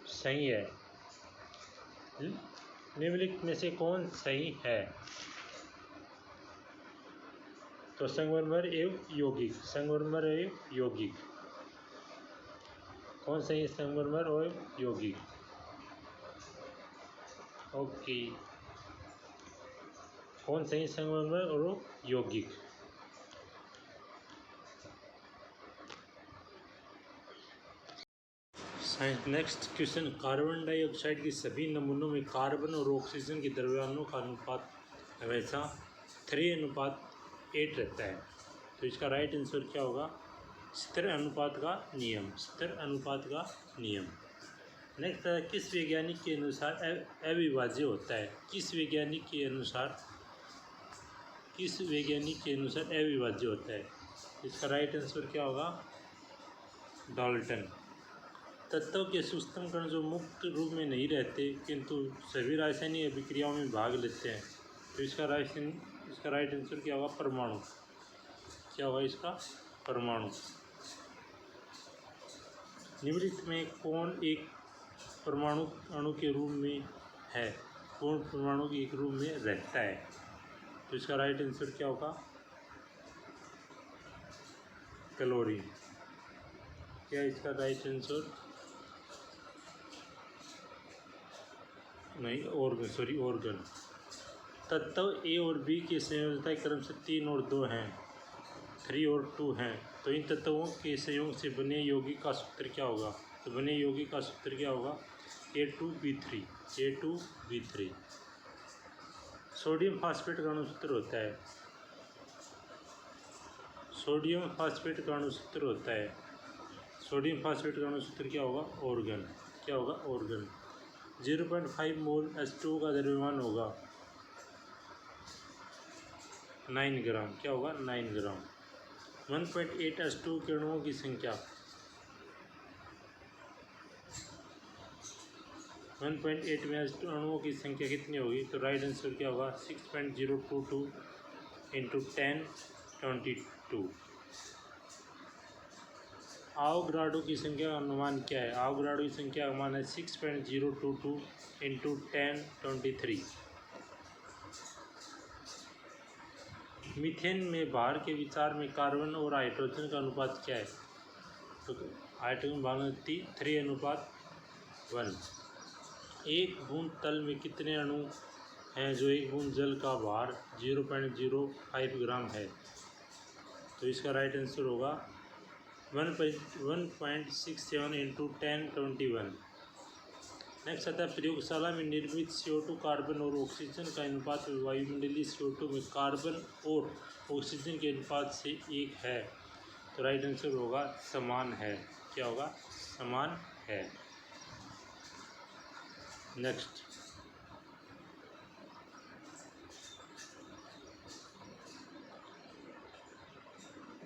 सही है? निम्नलिखित में से कौन सही है? तो संगमरमर एवं यौगिक। संगमरमर एवं यौगिक। कौन सही है? संगमरमर और यौगिक। ओके। कौन सही? संगमरमर और यौगिक। Next question. कार्बन डाइऑक्साइड के सभी नमूनों में कार्बन और ऑक्सीजन के द्रव्यमानों का अनुपात हमेशा 3:8 रहता है। तो इसका राइट आंसर क्या होगा? स्थिर अनुपात का नियम। स्थिर अनुपात का नियम। नेक्स्ट है किस वैज्ञानिक के अनुसार अविभाज्य होता है? किस वैज्ञानिक के अनुसार अविभाज्य होता है? इसका राइट आंसर क्या होगा? डाल्टन। तत्व के सूक्ष्म कण जो मुक्त रूप में नहीं रहते किंतु सभी रासायनिक अभिक्रियाओं में भाग लेते हैं। तो इसका राइट आंसर क्या होगा? परमाणु। क्या होगा इसका? परमाणु। निम्नलिखित में कौन एक परमाणु अणु के रूप में है? कौन परमाणु के एक रूप में रहता है? तो इसका राइट आंसर क्या होगा? क्लोरीन। क्या इसका राइट आंसर? नहीं, ऑर्गन। तत्व ए और बी की संयोजकता क्रम से 3 और 2 हैं। 3 और 2 हैं। तो इन तत्वों के संयोग से बने यौगिक का सूत्र क्या होगा? तो बने यौगिक का सूत्र क्या होगा? A2B3। सोडियम फास्फेट का अणुसूत्र होता है। सोडियम फास्फेट का अणुसूत्र होता है। सोडियम फास्फेट का अणुसूत्र क्या होगा? ऑर्गन। क्या होगा? ऑर्गन। 0.5 मोल H2O का द्रव्यमान होगा 9 ग्राम। क्या होगा? 9 ग्राम। 1.8 H2O के अणुओं की संख्या 1.8 में अणुओं की संख्या कितनी होगी? तो राइट आंसर क्या होगा? 6.022 इंटू 1022। आवोगाड्रो की संख्या का अनुमान क्या है? आवोगाड्रो की संख्या का अनुमान है 6.022 इंटू 1023। मीथेन में भार के विचार में कार्बन और हाइड्रोजन का अनुपात क्या है? तो हाइड्रोजन भार 3:1। एक बूंद तल में कितने अणु हैं जो एक बूंद जल का भार 0.05 ग्राम है? तो इसका राइट आंसर होगा 1.67 इंटू 1021। नेक्स्ट आता है प्रयोगशाला में निर्मित CO2 कार्बन और ऑक्सीजन का अनुपात वायुमंडलीय CO2 में कार्बन और ऑक्सीजन के अनुपात से 1 है। तो राइट आंसर होगा समान है। क्या होगा? समान है। नेक्स्ट,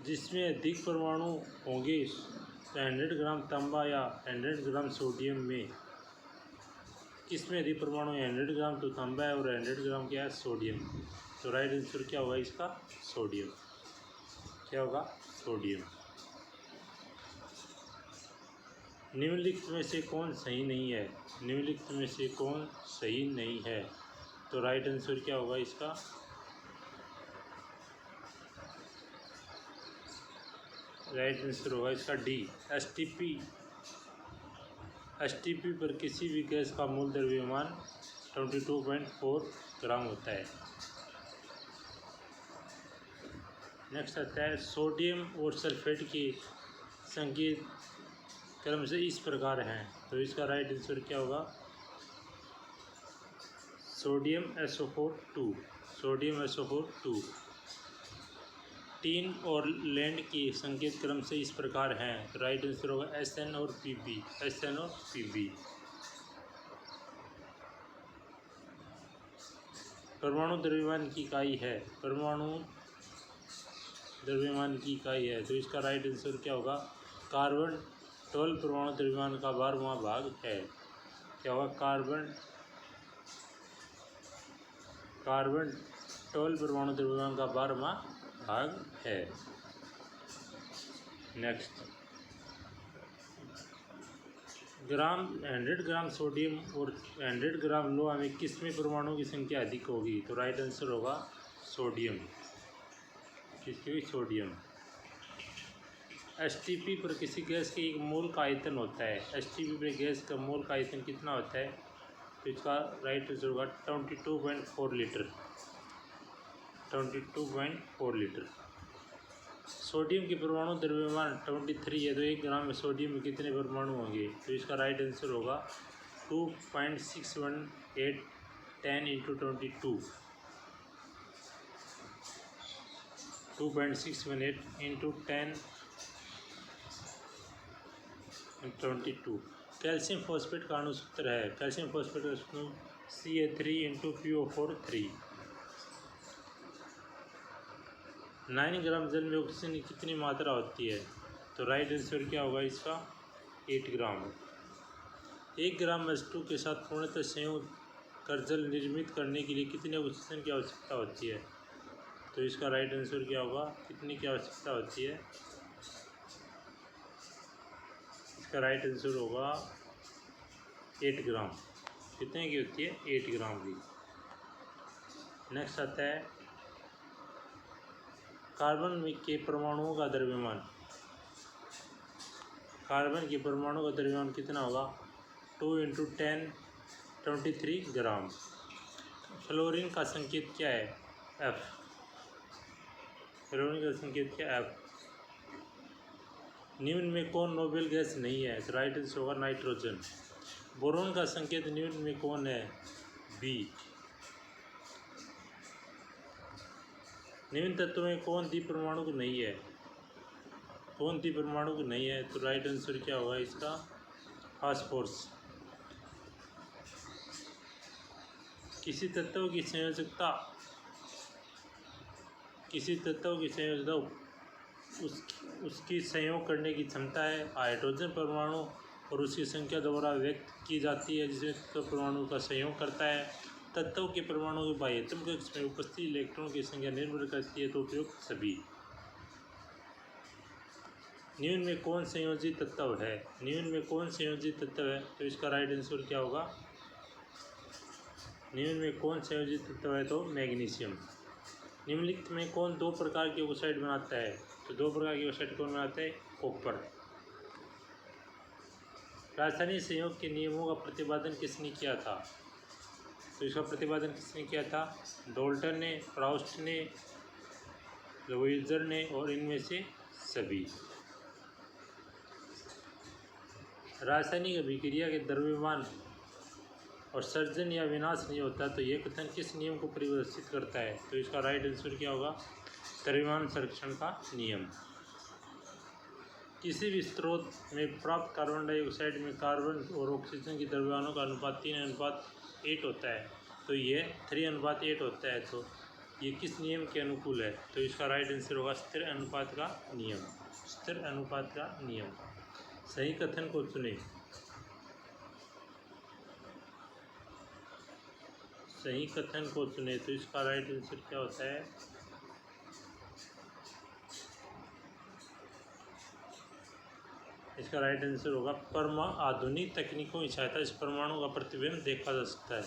जिसमें अधिक परमाणु होंगे 100 ग्राम तांबा या 100 ग्राम सोडियम में, किसमें अधिक परमाणु 100 ग्राम तो तांबा है और 100 ग्राम क्या है? सोडियम। तो राइट आंसर क्या होगा इसका? सोडियम। क्या होगा? सोडियम। निम्नलिखित में से कौन सही नहीं है? निम्नलिखित में से कौन सही नहीं है? तो राइट आंसर क्या होगा इसका? राइट आंसर होगा इसका डी, एसटीपी पर किसी भी गैस का मूल द्रव्यमान 22.4 ग्राम होता है। नेक्स्ट आता है सोडियम और सल्फेट के संकेत क्रम से इस प्रकार हैं। तो इसका राइट आंसर क्या होगा? Sodium SO4 2। टीन और लैंड के संकेत क्रम से इस प्रकार हैं। राइट आंसर होगा SN और PB। परमाणु द्रव्यमान की इकाई है। परमाणु द्रव्यमान की इकाई है। तो इसका राइट आंसर क्या होगा? कार्बन 12 परमाणु द्रव्यमान का 12वां भाग है। क्या होगा? कार्बन 12 परमाणु द्रव्यमान का 12वां भाग है। नेक्स्ट, 100 ग्राम सोडियम और 100 ग्राम लोहा में किसमें परमाणु की संख्या अधिक होगी? तो राइट आंसर होगा सोडियम। किसकी? सोडियम। एसटीपी पर किसी गैस के एक मोल का आयतन होता है। एसटीपी पर गैस का मोल का आयतन कितना होता है? तो इसका राइट आंसर होगा 22.4 लीटर। 22.4 लीटर। सोडियम की परमाणु द्रव्यमान 23 है। तो 1 ग्राम में सोडियम में कितने परमाणु होंगे? तो इसका राइट आंसर होगा 2.618 10 इंटू 22। 2.618 इंटू 1022। कैल्शियम फॉस्फेट का अणुसूत्र है। कैल्शियम फॉस्फेट का सूत्र Ca3 इंटू PO4 3। 9 ग्राम जल में ऑक्सीजन की कितनी मात्रा होती है? तो राइट आंसर क्या होगा इसका? 8 ग्राम। 1 ग्राम H2 के साथ पूर्णतः संयुक्त कर जल निर्मित करने के लिए कितने ऑक्सीजन की आवश्यकता होती है? तो इसका राइट आंसर क्या होगा? कितनी की आवश्यकता होती है? इसका राइट आंसर होगा 8 ग्राम। कितने की होती है? 8 ग्राम की। नेक्स्ट आता है कार्बन के परमाणुओं का द्रव्यमान। कार्बन के परमाणु का द्रव्यमान कितना होगा? 2 इंटू 1023 ग्राम। फ्लोरीन का संकेत क्या है? F। फ्लोरीन का संकेत क्या है? F। निम्न में कौन नोबेल गैस नहीं है? राइट आंसर होगा नाइट्रोजन। बोरोन का संकेत निम्न में कौन है? B। निम्न तत्वों में कौन द्विपरमाणु नहीं है? कौन द्विपरमाणु नहीं है? तो राइट आंसर क्या होगा इसका? फास्फोरस। किसी तत्व की संयोजकता उसकी संयोग करने की क्षमता है। हाइड्रोजन परमाणु और उसकी संख्या द्वारा व्यक्त की जाती है, जिसमें तत्व परमाणु का संयोग करता है। तत्व के परमाणु के बाह्यतम कक्ष में उपस्थित इलेक्ट्रॉन की संख्या निर्भर करती है। तो उपयुक्त सभी। निम्न में कौन संयोजित तत्व है? निम्न में कौन संयोजित तत्व है? तो इसका राइट आंसर क्या होगा? निम्न में कौन संयोजित तत्व है? तो मैग्नीशियम। निम्नलिखित में कौन दो प्रकार के ऑक्साइड बनाता है? तो दो प्रकार के ऑक्साइड कौन बनाता है? कॉपर। रासायनिक संयोग के नियमों का प्रतिपादन किसने किया था? तो इसका प्रतिपादन किसने किया था? डाल्टन ने, प्राउस्ट ने, लवोइजर ने और इनमें से सभी। रासायनिक अभिक्रिया के द्रव्यमान और सर्जन या विनाश नहीं होता, तो यह कथन किस नियम को परिभाषित करता है? तो इसका राइट आंसर क्या होगा? द्रव्यमान संरक्षण का नियम। किसी भी स्रोत में प्राप्त कार्बन डाइऑक्साइड में कार्बन और ऑक्सीजन की द्रव्यमानों का अनुपात 3:8 होता है, तो ये 3:8 होता है। तो ये किस नियम के अनुकूल है? तो इसका राइट आंसर होगा स्थिर अनुपात का नियम। स्थिर अनुपात का नियम। सही कथन को चुनें। सही कथन को चुनें। तो इसका राइट आंसर क्या होता है? इसका राइट आंसर होगा आधुनिक तकनीकों की सहायता से परमाणु का प्रतिबिंब देखा जा सकता है।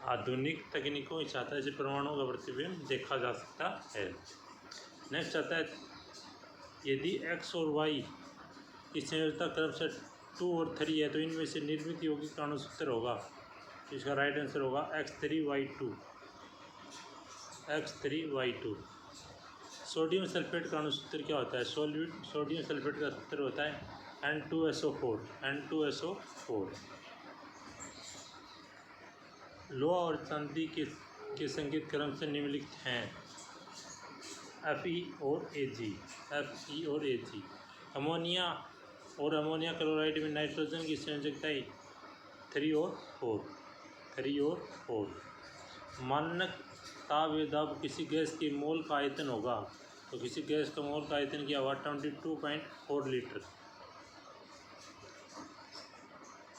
आधुनिक तकनीकों की सहायता से परमाणु का प्रतिबिंब देखा जा सकता है। नेक्स्ट आता है, यदि x और y की संयोजकता क्रमशः 2 और 3 है, तो इनमें से निर्मित यौगिक का अणुसूत्र होगा। इसका राइट आंसर होगा X3Y2। X3Y2। सोडियम सल्फेट का अणुसूत्र क्या होता है? सोडियम सल्फेट का सूत्र होता है N2SO4। N2SO4। लोहा और चांदी के संकेत क्रम से निम्नलिखित हैं। Fe और Ag। Fe और Ag। अमोनिया और अमोनिया क्लोराइड में नाइट्रोजन की संयोजकताएं 3 और 4। मानक ताप या दाब किसी गैस के मोल का आयतन होगा। तो किसी गैस का मोल का आयतन क्या होगा? 22.4 लीटर।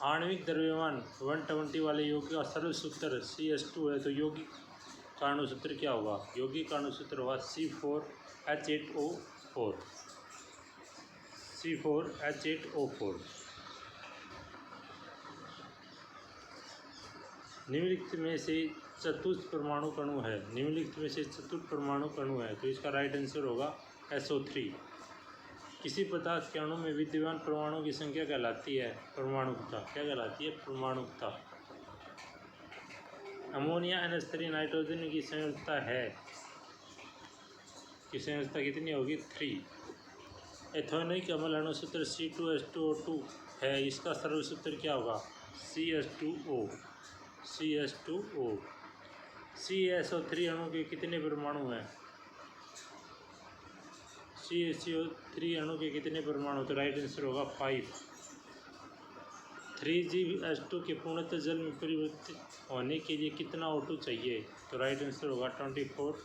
आणविक द्रव्यमान 120 वाले यौगिक का सरल सूत्र CH2 है, तो यौगिक का अणुसूत्र क्या होगा? यौगिक का अणुसूत्र होगा C4H8O4। C4H8O4। निम्नलिखित में से चतुर्थ परमाणु अणु है। निम्नलिखित में से चतुर्थ परमाणु अणु है, तो इसका राइट आंसर होगा SO3। किसी पदार्थ के अणु में विद्यमान परमाणु की संख्या कहलाती है परमाणुकता। क्या कहलाती है? परमाणुकता। अमोनिया NH3 नाइट्रोजन की संयोजकता है, की संयोजकता कितनी होगी? 3। एथेनोइक अम्ल अणुसूत्र C2H2O2 है, इसका सरल सूत्र क्या होगा? CH2O। CaSO3 अणु के कितने परमाणु हैं? CaSO3 अणु के कितने परमाणु? तो राइट आंसर होगा 5। 3G2 के पूर्णतः जल में परिवर्तित होने के लिए कितना O2 चाहिए? तो राइट आंसर होगा 24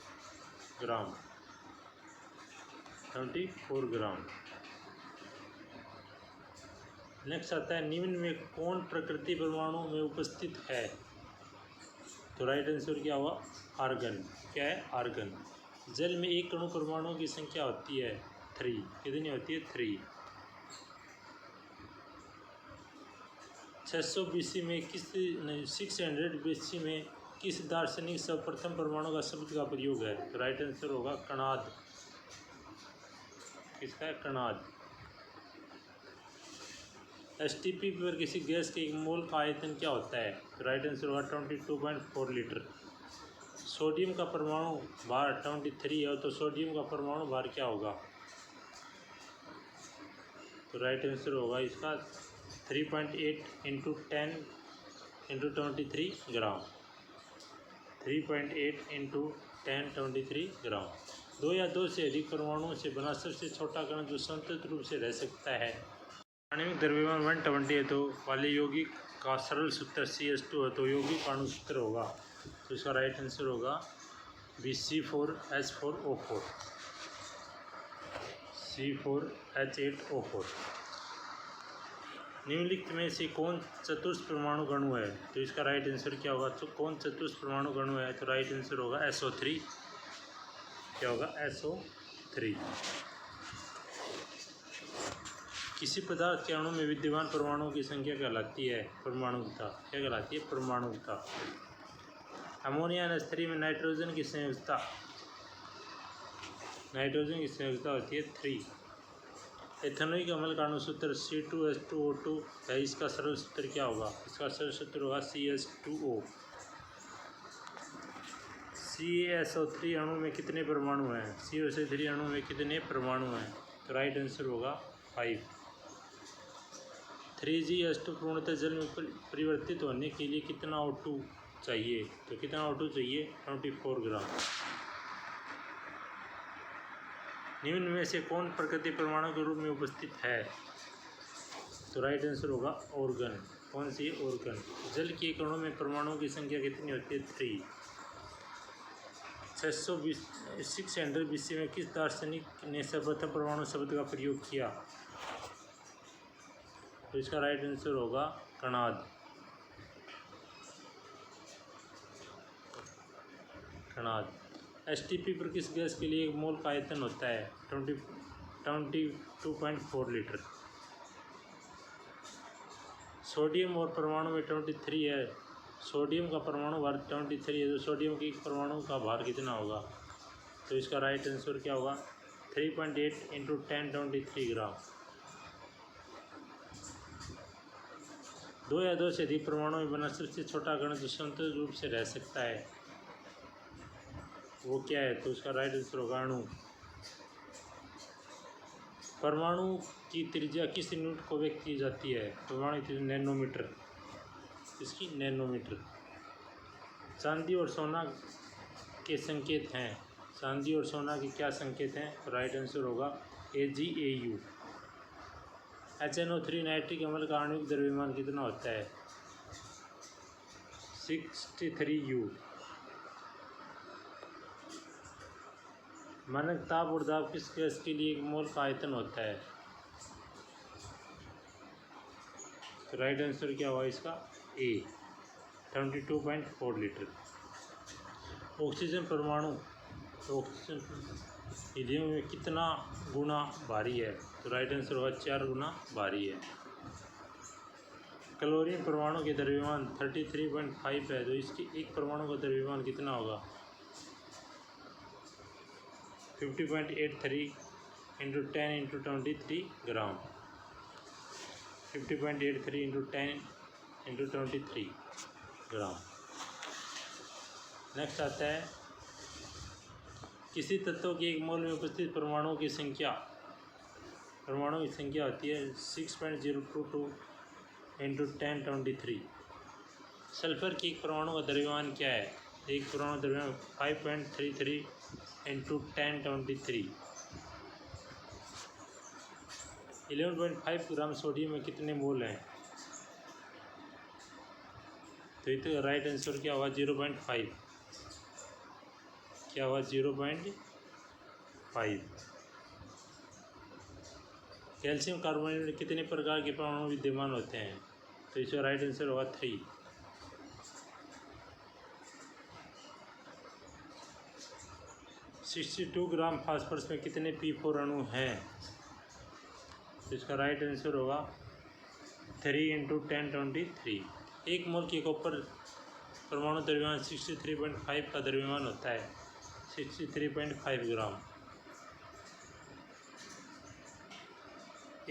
ग्राम। 24 ग्राम। नेक्स्ट आता है, निम्न में कौन प्रकृति परमाणु में उपस्थित है? तो राइट आंसर क्या हुआ? आर्गन। क्या है? आर्गन। जल में एक अणु परमाणु की संख्या होती है 3। कितनी होती है? 3। 600 BC में 600 BC में किस दार्शनिक सर्वप्रथम परमाणु का शब्द का प्रयोग है? तो राइट आंसर होगा कणाद। किसका है? कणाद। STP पर किसी गैस के एक मोल का आयतन क्या होता है? तो राइट आंसर होगा 22.4 लीटर। सोडियम का परमाणु भार 23 है, तो सोडियम का परमाणु भार क्या होगा? तो राइट आंसर होगा इसका 3.8 × 10 × 23 ग्राम। 3.8 × 1023 ग्राम। 2 या 2 से अधिक परमाणुओं से बना सबसे छोटा कण जो संतत रूप से रह सकता है। आणविक द्रव्यमान 120 है, तो वाले यौगिक का सरल सूत्र CH2 है तो यौगिक अणु सूत्र होगा, तो इसका राइट आंसर होगा BC4H4O4, C4H8O4। निम्नलिखित में से कौन चतुर्थ परमाणु अणु है, तो इसका राइट आंसर क्या होगा, तो कौन चतुर्थ परमाणु अणु है, तो राइट आंसर होगा SO3। क्या होगा, SO3। किसी पदार्थ के अणु में विद्यमान परमाणुओं की संख्या कहलाती है परमाणुकता। क्या कहलाती है, परमाणुकता। अमोनिया NH3 में नाइट्रोजन की संयोजकता होती है 3। एथेनॉइक अम्ल का अणुसूत्र C2H2O2 है, इसका सरल सूत्र क्या होगा, इसका सरल सूत्र होगा CH2O। CaSO3 अणु में कितने परमाणु हैं, CaSO3 अणु में कितने परमाणु हैं, तो राइट आंसर होगा 5। 3G H2 पूर्णतः जल में परिवर्तित होने के लिए कितना O2 चाहिए, तो कितना O2 चाहिए, 24 ग्राम। निम्न में से कौन प्रकृति परमाणु के रूप में उपस्थित है, तो राइट आंसर होगा ऑर्गन। कौन सी, ऑर्गन। जल के एक अणु में परमाणुओं की संख्या कितनी होती है, 3। 600 BC में किस दार्शनिक ने सर्वप्रथम परमाणु शब्द का प्रयोग किया, तो इसका राइट आंसर होगा कणाद। STP पर किस गैस के लिए एक मोल का आयतन होता है, 22.4 लीटर। सोडियम और परमाणु में 23 है, सोडियम का परमाणु भार 23 है, तो सोडियम की परमाणु का भार कितना होगा, तो इसका राइट आंसर क्या होगा, 3.8 × 10⁻³ ग्राम। 2 या 2 से अधिक परमाणु में बना सबसे छोटा कण जो स्वतंत्र रूप से रह सकता है वो क्या है, तो उसका राइट आंसर होगा अणु। परमाणु की त्रिज्या किस यूनिट को व्यक्त की जाती है, परमाणु की नैनोमीटर, इसकी नैनोमीटर। चांदी और सोना के संकेत हैं, चांदी और सोना के क्या संकेत हैं, तो राइट आंसर होगा AgAu। HNO3 नाइट्रिक अम्ल का आणविक द्रव्यमान कितना होता है, 63U। मानक ताप और दाब किस गैस के लिए एक मोल का आयतन होता है, तो राइट आंसर क्या हुआ इसका, A, 22.4 लीटर। ऑक्सीजन परमाणु, तो ऑक्सीजन हीलियम में कितना गुना भारी है, तो राइट आंसर होगा 4 गुना भारी है। क्लोरीन परमाणु के द्रव्यमान 33.5 है, तो इसके एक परमाणु का द्रव्यमान कितना होगा, 50.83 × 10⁻23 ग्राम। 50.83 × 10⁻23 ग्राम। नेक्स्ट आता है, किसी तत्व के एक मोल में उपस्थित परमाणुओं की संख्या होती है 6.022 × 10⁻³ सल्फर की एक परमाणु का द्रव्यमान क्या है, एक परमाणु द्रव्यमान 5.33 × 10⁻³ 11.5 ग्राम सोडियम में कितने मोल हैं, तो ये तो राइट आंसर क्या होगा, 0.5। क्या हुआ, 0.5। कैल्शियम कार्बोनेट में कितने प्रकार के परमाणु विद्यमान होते हैं, तो इसका राइट आंसर होगा 3। 62 ग्राम फास्फोरस में कितने P4 अणु हैं, तो इसका राइट आंसर होगा 3 × 10⁻³ 1 मोल की कॉपर परमाणु द्रव्यमान 63.5 का द्रव्यमान होता है, 63.5 ग्राम।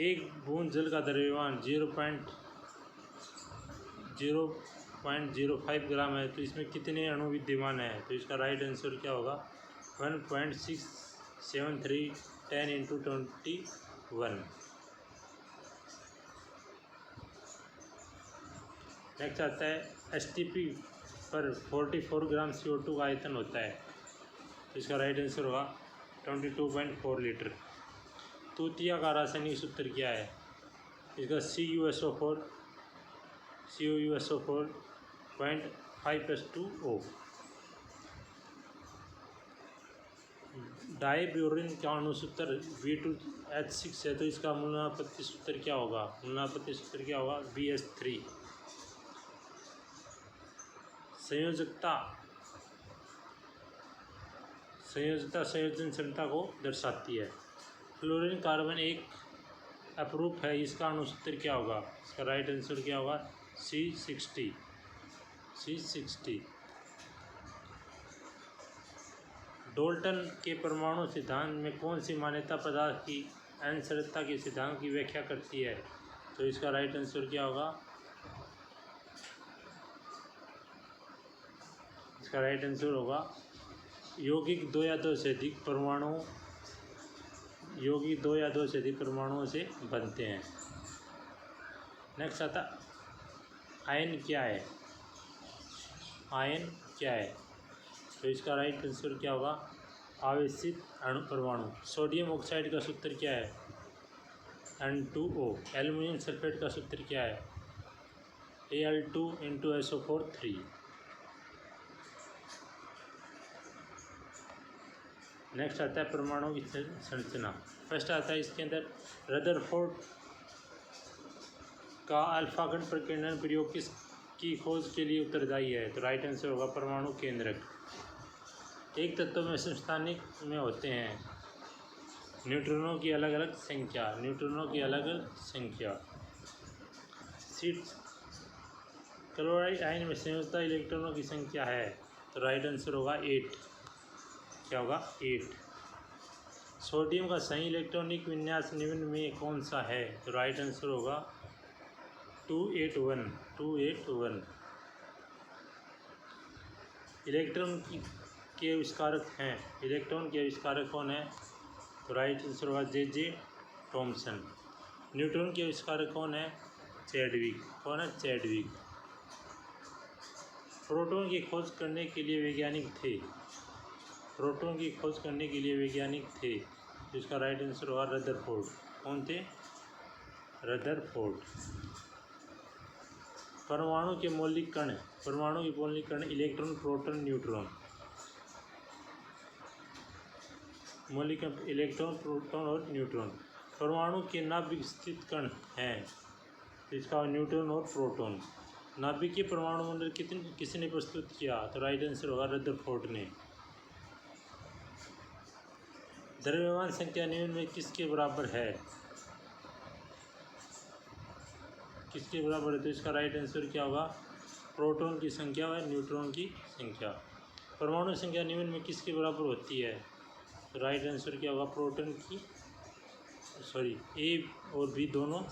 एक बूंद जल का द्रव्यमान 0.05 ग्राम है, तो इसमें कितने अणु विद्यमान है, तो इसका राइट आंसर क्या होगा, 1.673 10 × 21। नेक्स्ट आता है, STP पर 44 ग्राम CO2 का आयतन होता है, तो इसका राइट आंसर होगा 22.4 लीटर। तूतिया का रासायनिक सूत्र क्या है, इसका CuSO4 CuSO4.5+2O। डाईब्यूरिन का अणु सूत्र B2H6 है, तो इसका मूलनापत्ति सूत्र क्या होगा? मूलनापत्ति सूत्र क्या होगा? BH3। संयोजकता संयोजन क्षमता को दर्शाती है। फ्लोरीन कार्बन एक अपरूप है, इसका अणु सूत्र क्या होगा? इसका राइट आंसर क्या होगा? C60। डोल्टन के परमाणु सिद्धांत में कौन सी मान्यता पदार्थ की अनश्वरता के सिद्धांत की व्याख्या करती है? तो इसका राइट आंसर क्या होगा? इसका राइट आंसर होगा यौगिक दो या दो से अधिक परमाणुओं से बनते हैं। नेक्स्ट आता आयन क्या है? तो इसका राइट आंसर क्या होगा? आवेशित अणु परमाणु। सोडियम ऑक्साइड का सूत्र क्या है? N2O। एल्युमिनियम सल्फेट का सूत्र क्या है? Al2 × SO4 3। नेक्स्ट आता है परमाणु की संरचना। फर्स्ट आता है इसके अंदर रदरफोर्ड का अल्फा कण प्रकीर्णन प्रयोग की खोज के लिए उत्तरदायी है? तो राइट आंसर होगा परमाणु केंद्रक। एक तत्व में समस्थानिक में होते हैं न्यूट्रॉनों की अलग अलग संख्या। सीट क्लोराइड आयन में संयोजकता इलेक्ट्रॉनों की संख्या है? तो राइट आंसर होगा 8। क्या होगा? 8। सोडियम का सही इलेक्ट्रॉनिक विन्यास निम्न में कौन सा है? तो राइट आंसर होगा 281। इलेक्ट्रॉन के आविष्कारक कौन है? तो राइट आंसर होगा J.J. थॉमसन। न्यूट्रॉन के आविष्कारक कौन है? चैडविक। प्रोटॉन की खोज करने के लिए वैज्ञानिक थे। तो इसका राइट आंसर होगा रदरफोर्ड। कौन थे? रदरफोर्ड। परमाणु के मौलिक कण इलेक्ट्रॉन, प्रोटॉन, न्यूट्रॉन। मौलिक इलेक्ट्रॉन, प्रोटॉन और न्यूट्रॉन। परमाणु के नाभिक स्थित कण हैं? तो इसका न्यूट्रॉन और प्रोटॉन। नाभिकीय परमाणु मंडल किसने प्रस्तुत किया? तो राइट आंसर होगा रदरफोर्ड ने। द्रव्यमान संख्या निम्न में किसके बराबर है? तो इसका राइट आंसर क्या होगा? प्रोटॉन की संख्या और न्यूट्रॉन की संख्या। परमाणु संख्या निम्न में किसके बराबर होती है? तो राइट आंसर क्या होगा? प्रोटॉन की ए और बी दोनों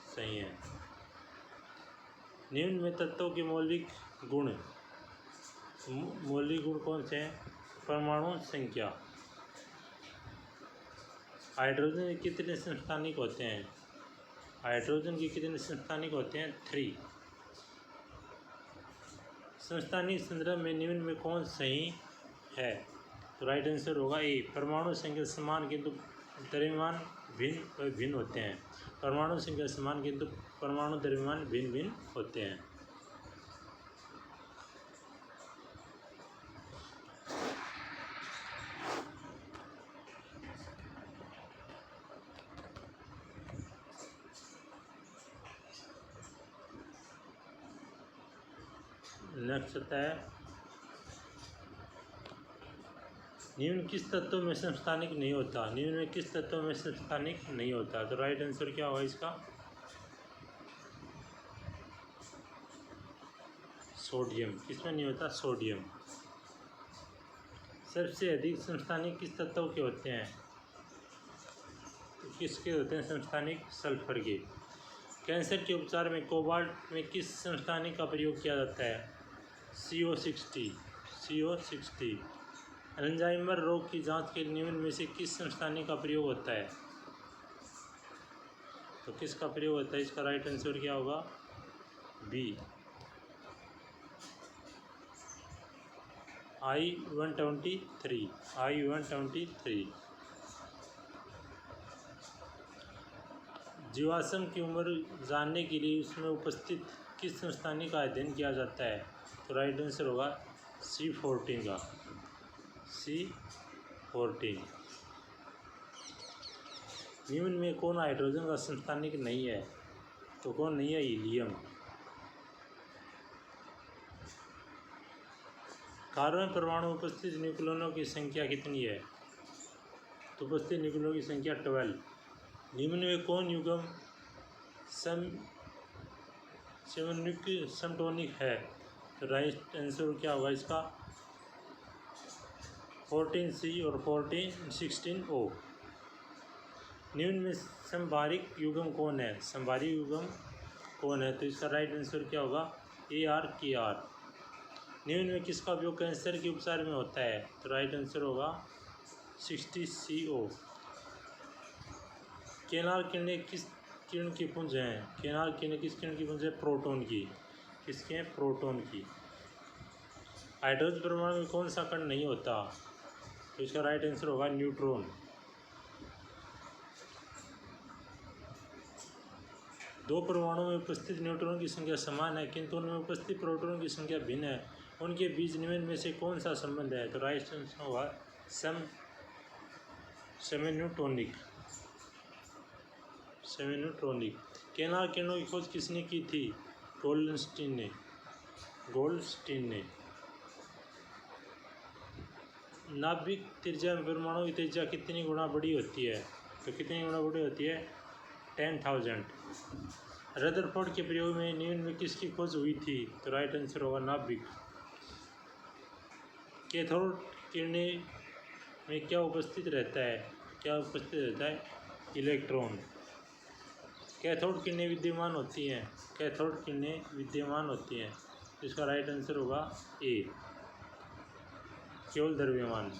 सही हैं। निम्न में तत्वों के मौलिक गुण कौन से हैं? परमाणु संख्या। हाइड्रोजन के कितने समस्थानिक होते हैं? 3। समस्थानिक संदर्भ में निम्न में कौन सही है? तो राइट आंसर होगा ए। परमाणु संख्या समान किंतु द्रव्यमान भिन्न होते हैं। परमाणु संख्या समान किंतु परमाणु द्रव्यमान भिन्न होते हैं। नेक्स्ट आता है निम्न किस तत्व में समस्थानिक नहीं होता? तो राइट आंसर क्या होगा इसका? सोडियम। किसमें नहीं होता? सोडियम। सबसे अधिक समस्थानिक किस तत्व के होते हैं? किसके होते हैं समस्थानिक? सल्फर के। कैंसर के उपचार में कोबाल्ट में किस समस्थानिक का प्रयोग किया जाता है? CO60। अल्जाइमर रोग की जांच के लिए निम्न में से किस समस्थानिक का प्रयोग होता है? तो किसका प्रयोग होता है? इसका राइट आंसर क्या होगा? बी। I-123। जीवाश्म की उम्र जानने के लिए उसमें उपस्थित किस संस्थानिक का अध्ययन किया जाता है? तो राइट आंसर होगा C14 का, C14। निम्न में कौन हाइड्रोजन का संस्थानिक नहीं है? तो कौन नहीं है? हीलियम। कार्बन परमाणु उपस्थित न्यूक्लियनों की संख्या कितनी है? तो उपस्थित न्यूक्लियनों की संख्या 12। निम्न में कौन युग्म समटोनिक है? तो राइट आंसर क्या होगा इसका? 14C और 16O। निम्न में संभारिक युग्म कौन है? संभारिक युग्म कौन है? तो इसका राइट आंसर क्या होगा? ArKr। निम्न में किसका उपयोग कैंसर के उपचार में होता है? तो राइट आंसर होगा 60CO। केनार किरणें किस किरण की पुंज हैं? केनार किरणें किस किरण की पुंज है? प्रोटॉन की। किसके हैं? प्रोटॉन की। हाइड्रोजन परमाणु में कौन सा कण नहीं होता? तो इसका राइट आंसर होगा न्यूट्रॉन। दो परमाणुओं में उपस्थित न्यूट्रॉन की संख्या समान है किंतु उनमें उपस्थित प्रोटॉन की संख्या भिन्न है। उनके बीच निम्न में से कौन सा संबंध है? तो राइट आंसर होगा सेमीन्यूट्रॉनिक। केनार किरणों की खोज किसने की थी? गोल्डस्टीन ने। नाभिक त्रिज्या में परमाणु की त्रिज्या कितनी गुना बड़ी होती है? तो कितनी गुना बड़ी होती है? 10,000। रदरफोर्ड के प्रयोग में निम्न में किसकी खोज हुई थी? तो राइट आंसर होगा नाभिक। कैथोड किरणें में क्या उपस्थित रहता है? इलेक्ट्रॉन। कैथोड किरणें विद्यमान होती हैं। इसका राइट आंसर होगा A, केवल द्रव्यमान।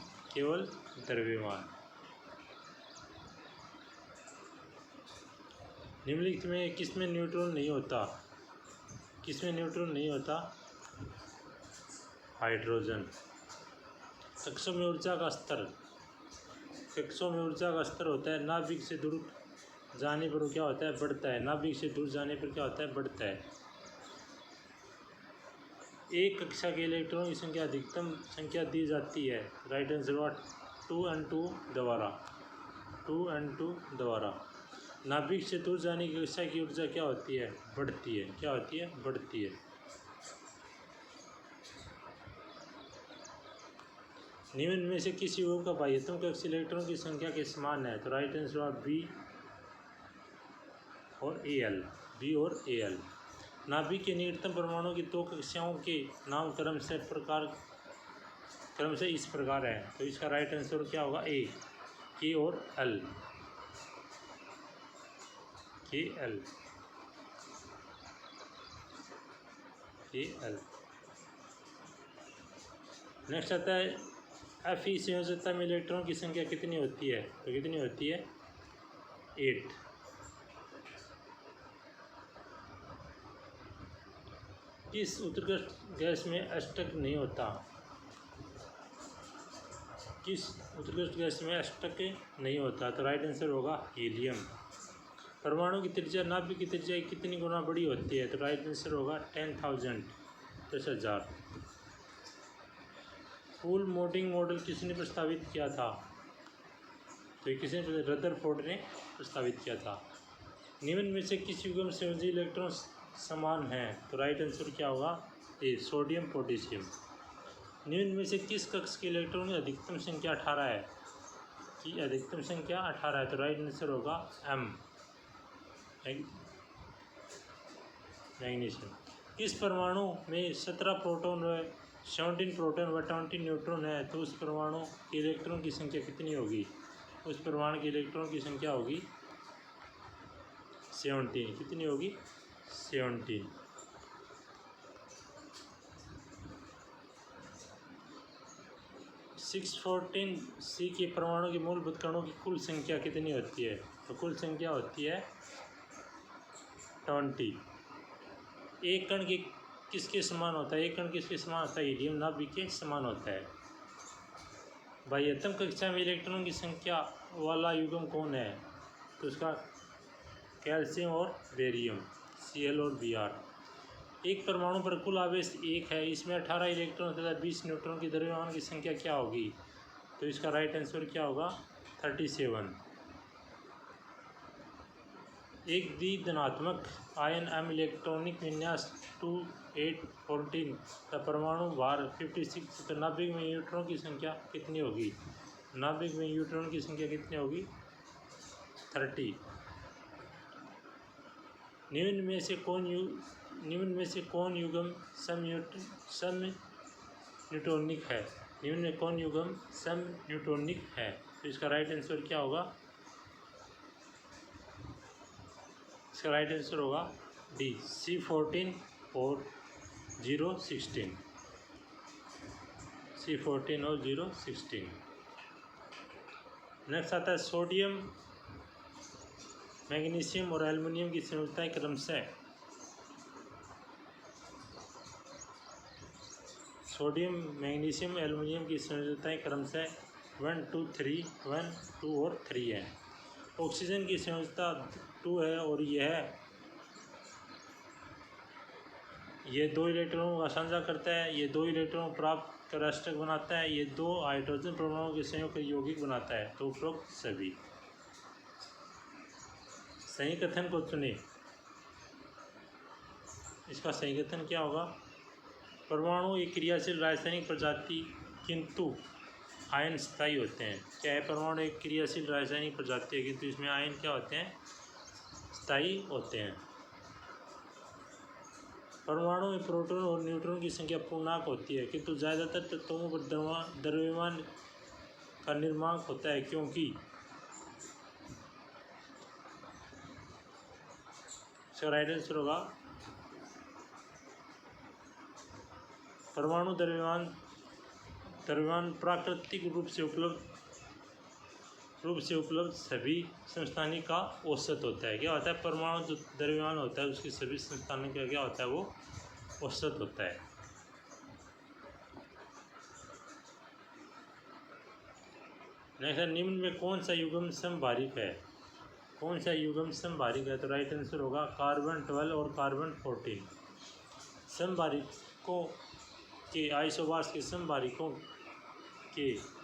निम्नलिखित में किसमें न्यूट्रॉन नहीं होता? हाइड्रोजन। कक्षों में ऊर्जा का स्तर होता है नाभिक से दूर जाने पर क्या होता है? बढ़ता है। नाभिक से दूर जाने पर क्या होता है? बढ़ता है। एक कक्षा के इलेक्ट्रॉन की संख्या अधिकतम संख्या दी जाती है। राइट आंसर होगा 2n2 द्वारा। नाभिक से दूर जाने की कक्षा की ऊर्जा क्या होती है? बढ़ती है। बढ़ती है। निम्न में से किस युग्म का बाह्यतम कक्ष इलेक्ट्रॉन की संख्या के समान है? तो राइट आंसर होगा B और Al। नाभिक के निकटतम परमाणु की दो कक्षाओं के नाम क्रमशः इस प्रकार है। तो इसका राइट आंसर क्या होगा? A, K और L। नेक्स्ट आता है Fe संयोजकता में इलेक्ट्रॉन की संख्या कितनी होती है? तो कितनी होती है? 8। किस उत्कृष्ट गैस में अष्टक नहीं होता? तो राइट आंसर होगा हीलियम। परमाणु की त्रिज्या नाभिक की त्रिज्या कितनी गुना बड़ी होती है? तो राइट आंसर होगा 10,000, 10,000। फुल मोडिंग मॉडल किसने प्रस्तावित किया था? तो किसने? रदरफोर्ड ने प्रस्तावित किया था। निम्न में से किस युग्म संयोजी इलेक्ट्रॉन समान है? तो राइट आंसर क्या होगा? ए, सोडियम पोटेशियम। निम्न में से किस कक्ष के इलेक्ट्रॉन की अधिकतम संख्या 18 है? तो राइट आंसर होगा M, मैग्नीशियम। इस परमाणु में 17 प्रोटॉन व 17 प्रोटॉन व 20 न्यूट्रॉन है तो उस परमाणु के इलेक्ट्रॉन की संख्या कितनी होगी? उस परमाणु के इलेक्ट्रॉन की संख्या होगी 17। कितनी होगी? 17। C के परमाणु के मूलभूत कणों की कुल संख्या कितनी होती है? तो कुल संख्या होती है 20। एक कण के किसके समान होता है? हीलियम नाभिक के समान होता है। बाह्यतम कक्षा में इलेक्ट्रॉन की संख्या वाला युग्म कौन है? तो उसका कैल्शियम और बेरियम Cl और Br। एक परमाणु पर कुल आवेश 1 है, इसमें 18 इलेक्ट्रॉन तथा 20 न्यूट्रॉन की द्रव्यमान की संख्या क्या होगी? तो इसका राइट आंसर क्या होगा? 37। एक द्विधनात्मक आयन M इलेक्ट्रॉनिक विन्यास 2814 का परमाणु भार 56 तो नाभिक में न्यूट्रॉन की संख्या कितनी होगी? नाभिक में न्यूट्रॉन की संख्या कितनी होगी? 30। निम्न में से कौन युग्म समन्यूट्रॉनिक है? निम्न में कौन युग्म समन्यूट्रॉनिक है? तो इसका राइट आंसर क्या होगा? इसका राइट आंसर होगा डी C14 और 016। C14 और 016। नेक्स्ट आता है सोडियम, मैग्नीशियम और एल्युमिनियम की संयोजकताएं क्रमशः। सोडियम, मैग्नीशियम, एल्युमिनियम की संयोजकताएं क्रमशः 1 2 3 1 2 और 3 है। ऑक्सीजन की संयोजकता 2 है और ये 2 इलेक्ट्रॉनों का साझा करता है। ये 2 इलेक्ट्रॉन प्राप्त कर अष्टक बनाता है। ये 2 हाइड्रोजन परमाणुओं के संयोग का यौगिक बनाता है। तो उपरोक्त सभी। सही कथन को चुने। इसका सही कथन क्या होगा? परमाणु एक क्रियाशील रासायनिक प्रजाति किंतु आयन स्थायी होते हैं। क्या है? परमाणु एक क्रियाशील रासायनिक प्रजाति है किंतु इसमें आयन क्या होते हैं? स्थायी होते हैं। परमाणु में प्रोटॉन और न्यूट्रॉन की संख्या पूर्णांक होती है किंतु ज़्यादातर तत्वों पर द्रव्यमान का निर्माण होता है क्योंकि इसका राइट आंसर होगा परमाणु द्रव्यमान प्राकृतिक रूप से उपलब्ध सभी समस्थानिक का औसत होता है। क्या होता है? परमाणु जो द्रव्यमान होता है उसकी सभी समस्थानिक का क्या होता है? वो औसत होता है। नेक्स्ट, निम्न में कौन सा युग्म समभारिक है? कौन सा युग्म समभारिक है? तो राइट आंसर होगा कार्बन 12 और कार्बन 14। समभारिकों के आइसोबार्स के समभारिकों के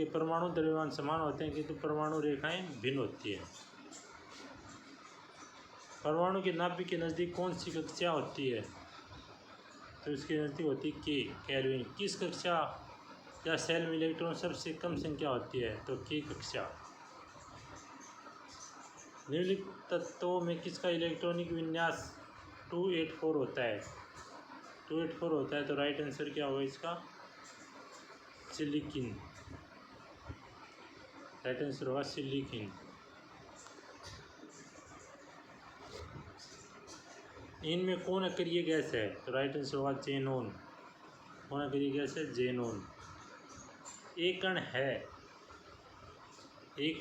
परमाणु द्रव्यमान समान होते हैं किंतु परमाणु रेखाएं भिन्न होती है। परमाणु के नाभिक के नज़दीक कौन सी कक्षा होती है? तो इसके नज़दीक होती है के केल्विन। किस कक्षा या सेल में इलेक्ट्रॉन सबसे कम संख्या होती है? तो के कक्षा। निम्नलिखित तत्वों में किसका इलेक्ट्रॉनिक विन्यास 284 होता है? 284 होता है। तो राइट आंसर क्या होगा इसका? सिलिकॉन। राइट आंसर होगा सिलिकॉन। इनमें कौन अक्रिय गैस है? तो राइट आंसर होगा ज़ेनॉन। कौन अक्रिय गैस है? ज़ेनॉन। एक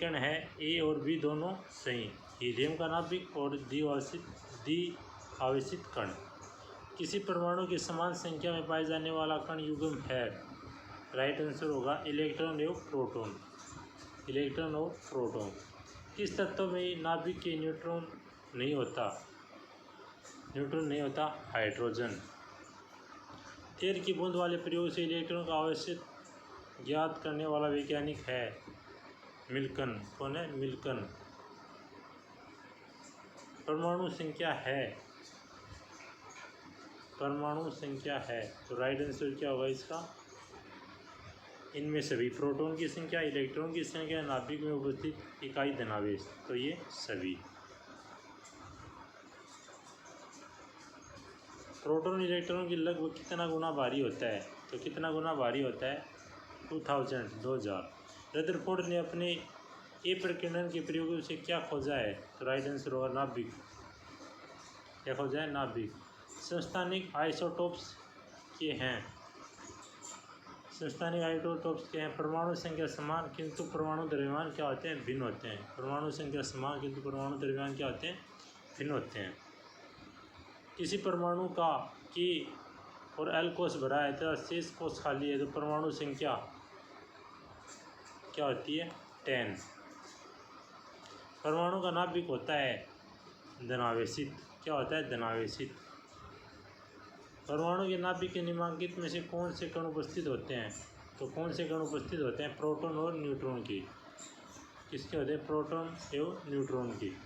कण है ए और बी दोनों सही। हीलियम का नाभिक और द्विआवेशित कण। किसी परमाणु की समान संख्या में पाए जाने वाला कण युग्म है? राइट आंसर होगा इलेक्ट्रॉन एवं प्रोटॉन। इलेक्ट्रॉन और प्रोटॉन। किस तत्व में नाभिक के न्यूट्रॉन नहीं होता? हाइड्रोजन। तेल की बूंद वाले प्रयोग से इलेक्ट्रॉन का आवेश ज्ञात करने वाला वैज्ञानिक है मिल्कन। कौन है? मिल्कन। परमाणु संख्या है। तो राइट आंसर क्या होगा इसका? इनमें सभी। प्रोटॉन की संख्या, इलेक्ट्रॉन की संख्या, नाभिक में उपस्थित इकाई धनावेश। तो ये सभी। प्रोटॉन इलेक्ट्रॉन की लगभग कितना गुना भारी होता है? तो कितना गुना भारी होता है? 2000। रदरफोर्ड ने अपने ए प्रकीर्णन के प्रयोग से क्या खोजा है? तो राइट आंसर होगा नाभिक। क्या खोजा है? नाभिक। समस्थानिक आइसोटोप्स के हैं। परमाणु संख्या समान किंतु परमाणु द्रव्यमान क्या होते हैं? भिन्न होते हैं। परमाणु संख्या समान किंतु परमाणु द्रव्यमान क्या होते हैं? भिन्न होते हैं। किसी परमाणु का के और एल कोष भरा है तथा शेष कोष खाली है तो परमाणु संख्या क्या होती है 10। परमाणु का नाभिक होता है धनावेशित। क्या होता है धनावेशित। परमाणु के नाभिक के निम्नांकित में से कौन से कण उपस्थित होते हैं? तो कौन से कण उपस्थित होते हैं? प्रोटॉन और न्यूट्रॉन की। किसके होते हैं? प्रोटॉन एवं न्यूट्रॉन की।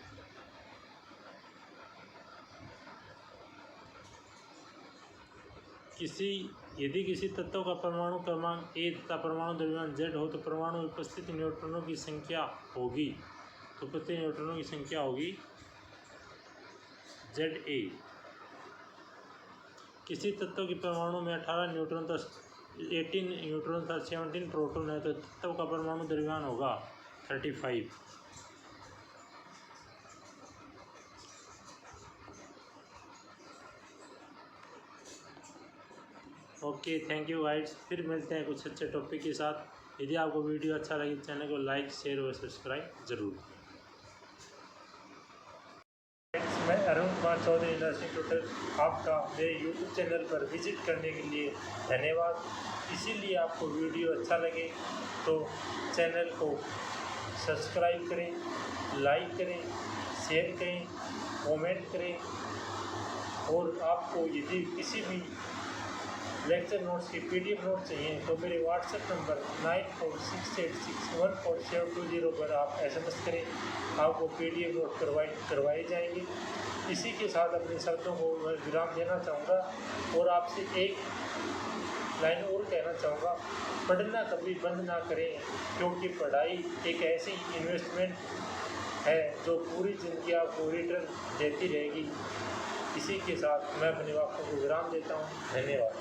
यदि किसी तत्व का परमाणु क्रमांक A तथा परमाणु द्रव्यमान Z हो तो परमाणु में उपस्थित न्यूट्रॉनों की संख्या होगी। तो उपस्थित न्यूट्रॉनों की संख्या होगी Za। किसी तत्व के परमाणु में 18 न्यूट्रॉन तथा 18 न्यूट्रॉन तथा 17 प्रोटॉन है तो तत्व का परमाणु द्रव्यमान होगा 35। Okay, thank you guides. फिर मिलते हैं कुछ अच्छे टॉपिक के साथ। यदि आपको वीडियो अच्छा लगे तो चैनल को लाइक, शेयर और सब्सक्राइब जरूर। मैं अरुण कुमार चौधरी नर्सिंग ट्यूटर आपका मेरे यूट्यूब चैनल पर विजिट करने के लिए धन्यवाद। इसीलिए आपको वीडियो अच्छा लगे तो चैनल को सब्सक्राइब करें, लाइक करें, शेयर करें, कमेंट करें। और आपको यदि किसी भी लेक्चर नोट्स की PDF नोट चाहिए तो मेरे व्हाट्सएप नंबर 9468614720 पर आप SMS करें, आपको PDF नोट करवाए जाएंगे। इसी के साथ अपने शब्दों को मैं विराम देना चाहूँगा और आपसे एक लाइन और कहना चाहूँगा, पढ़ना कभी बंद ना करें, क्योंकि पढ़ाई एक ऐसी इन्वेस्टमेंट है जो पूरी ज़िंदगी आपको रिटर्न देती रहेगी। इसी के साथ मैं अपने वाक्यों को विराम देता हूँ। धन्यवाद।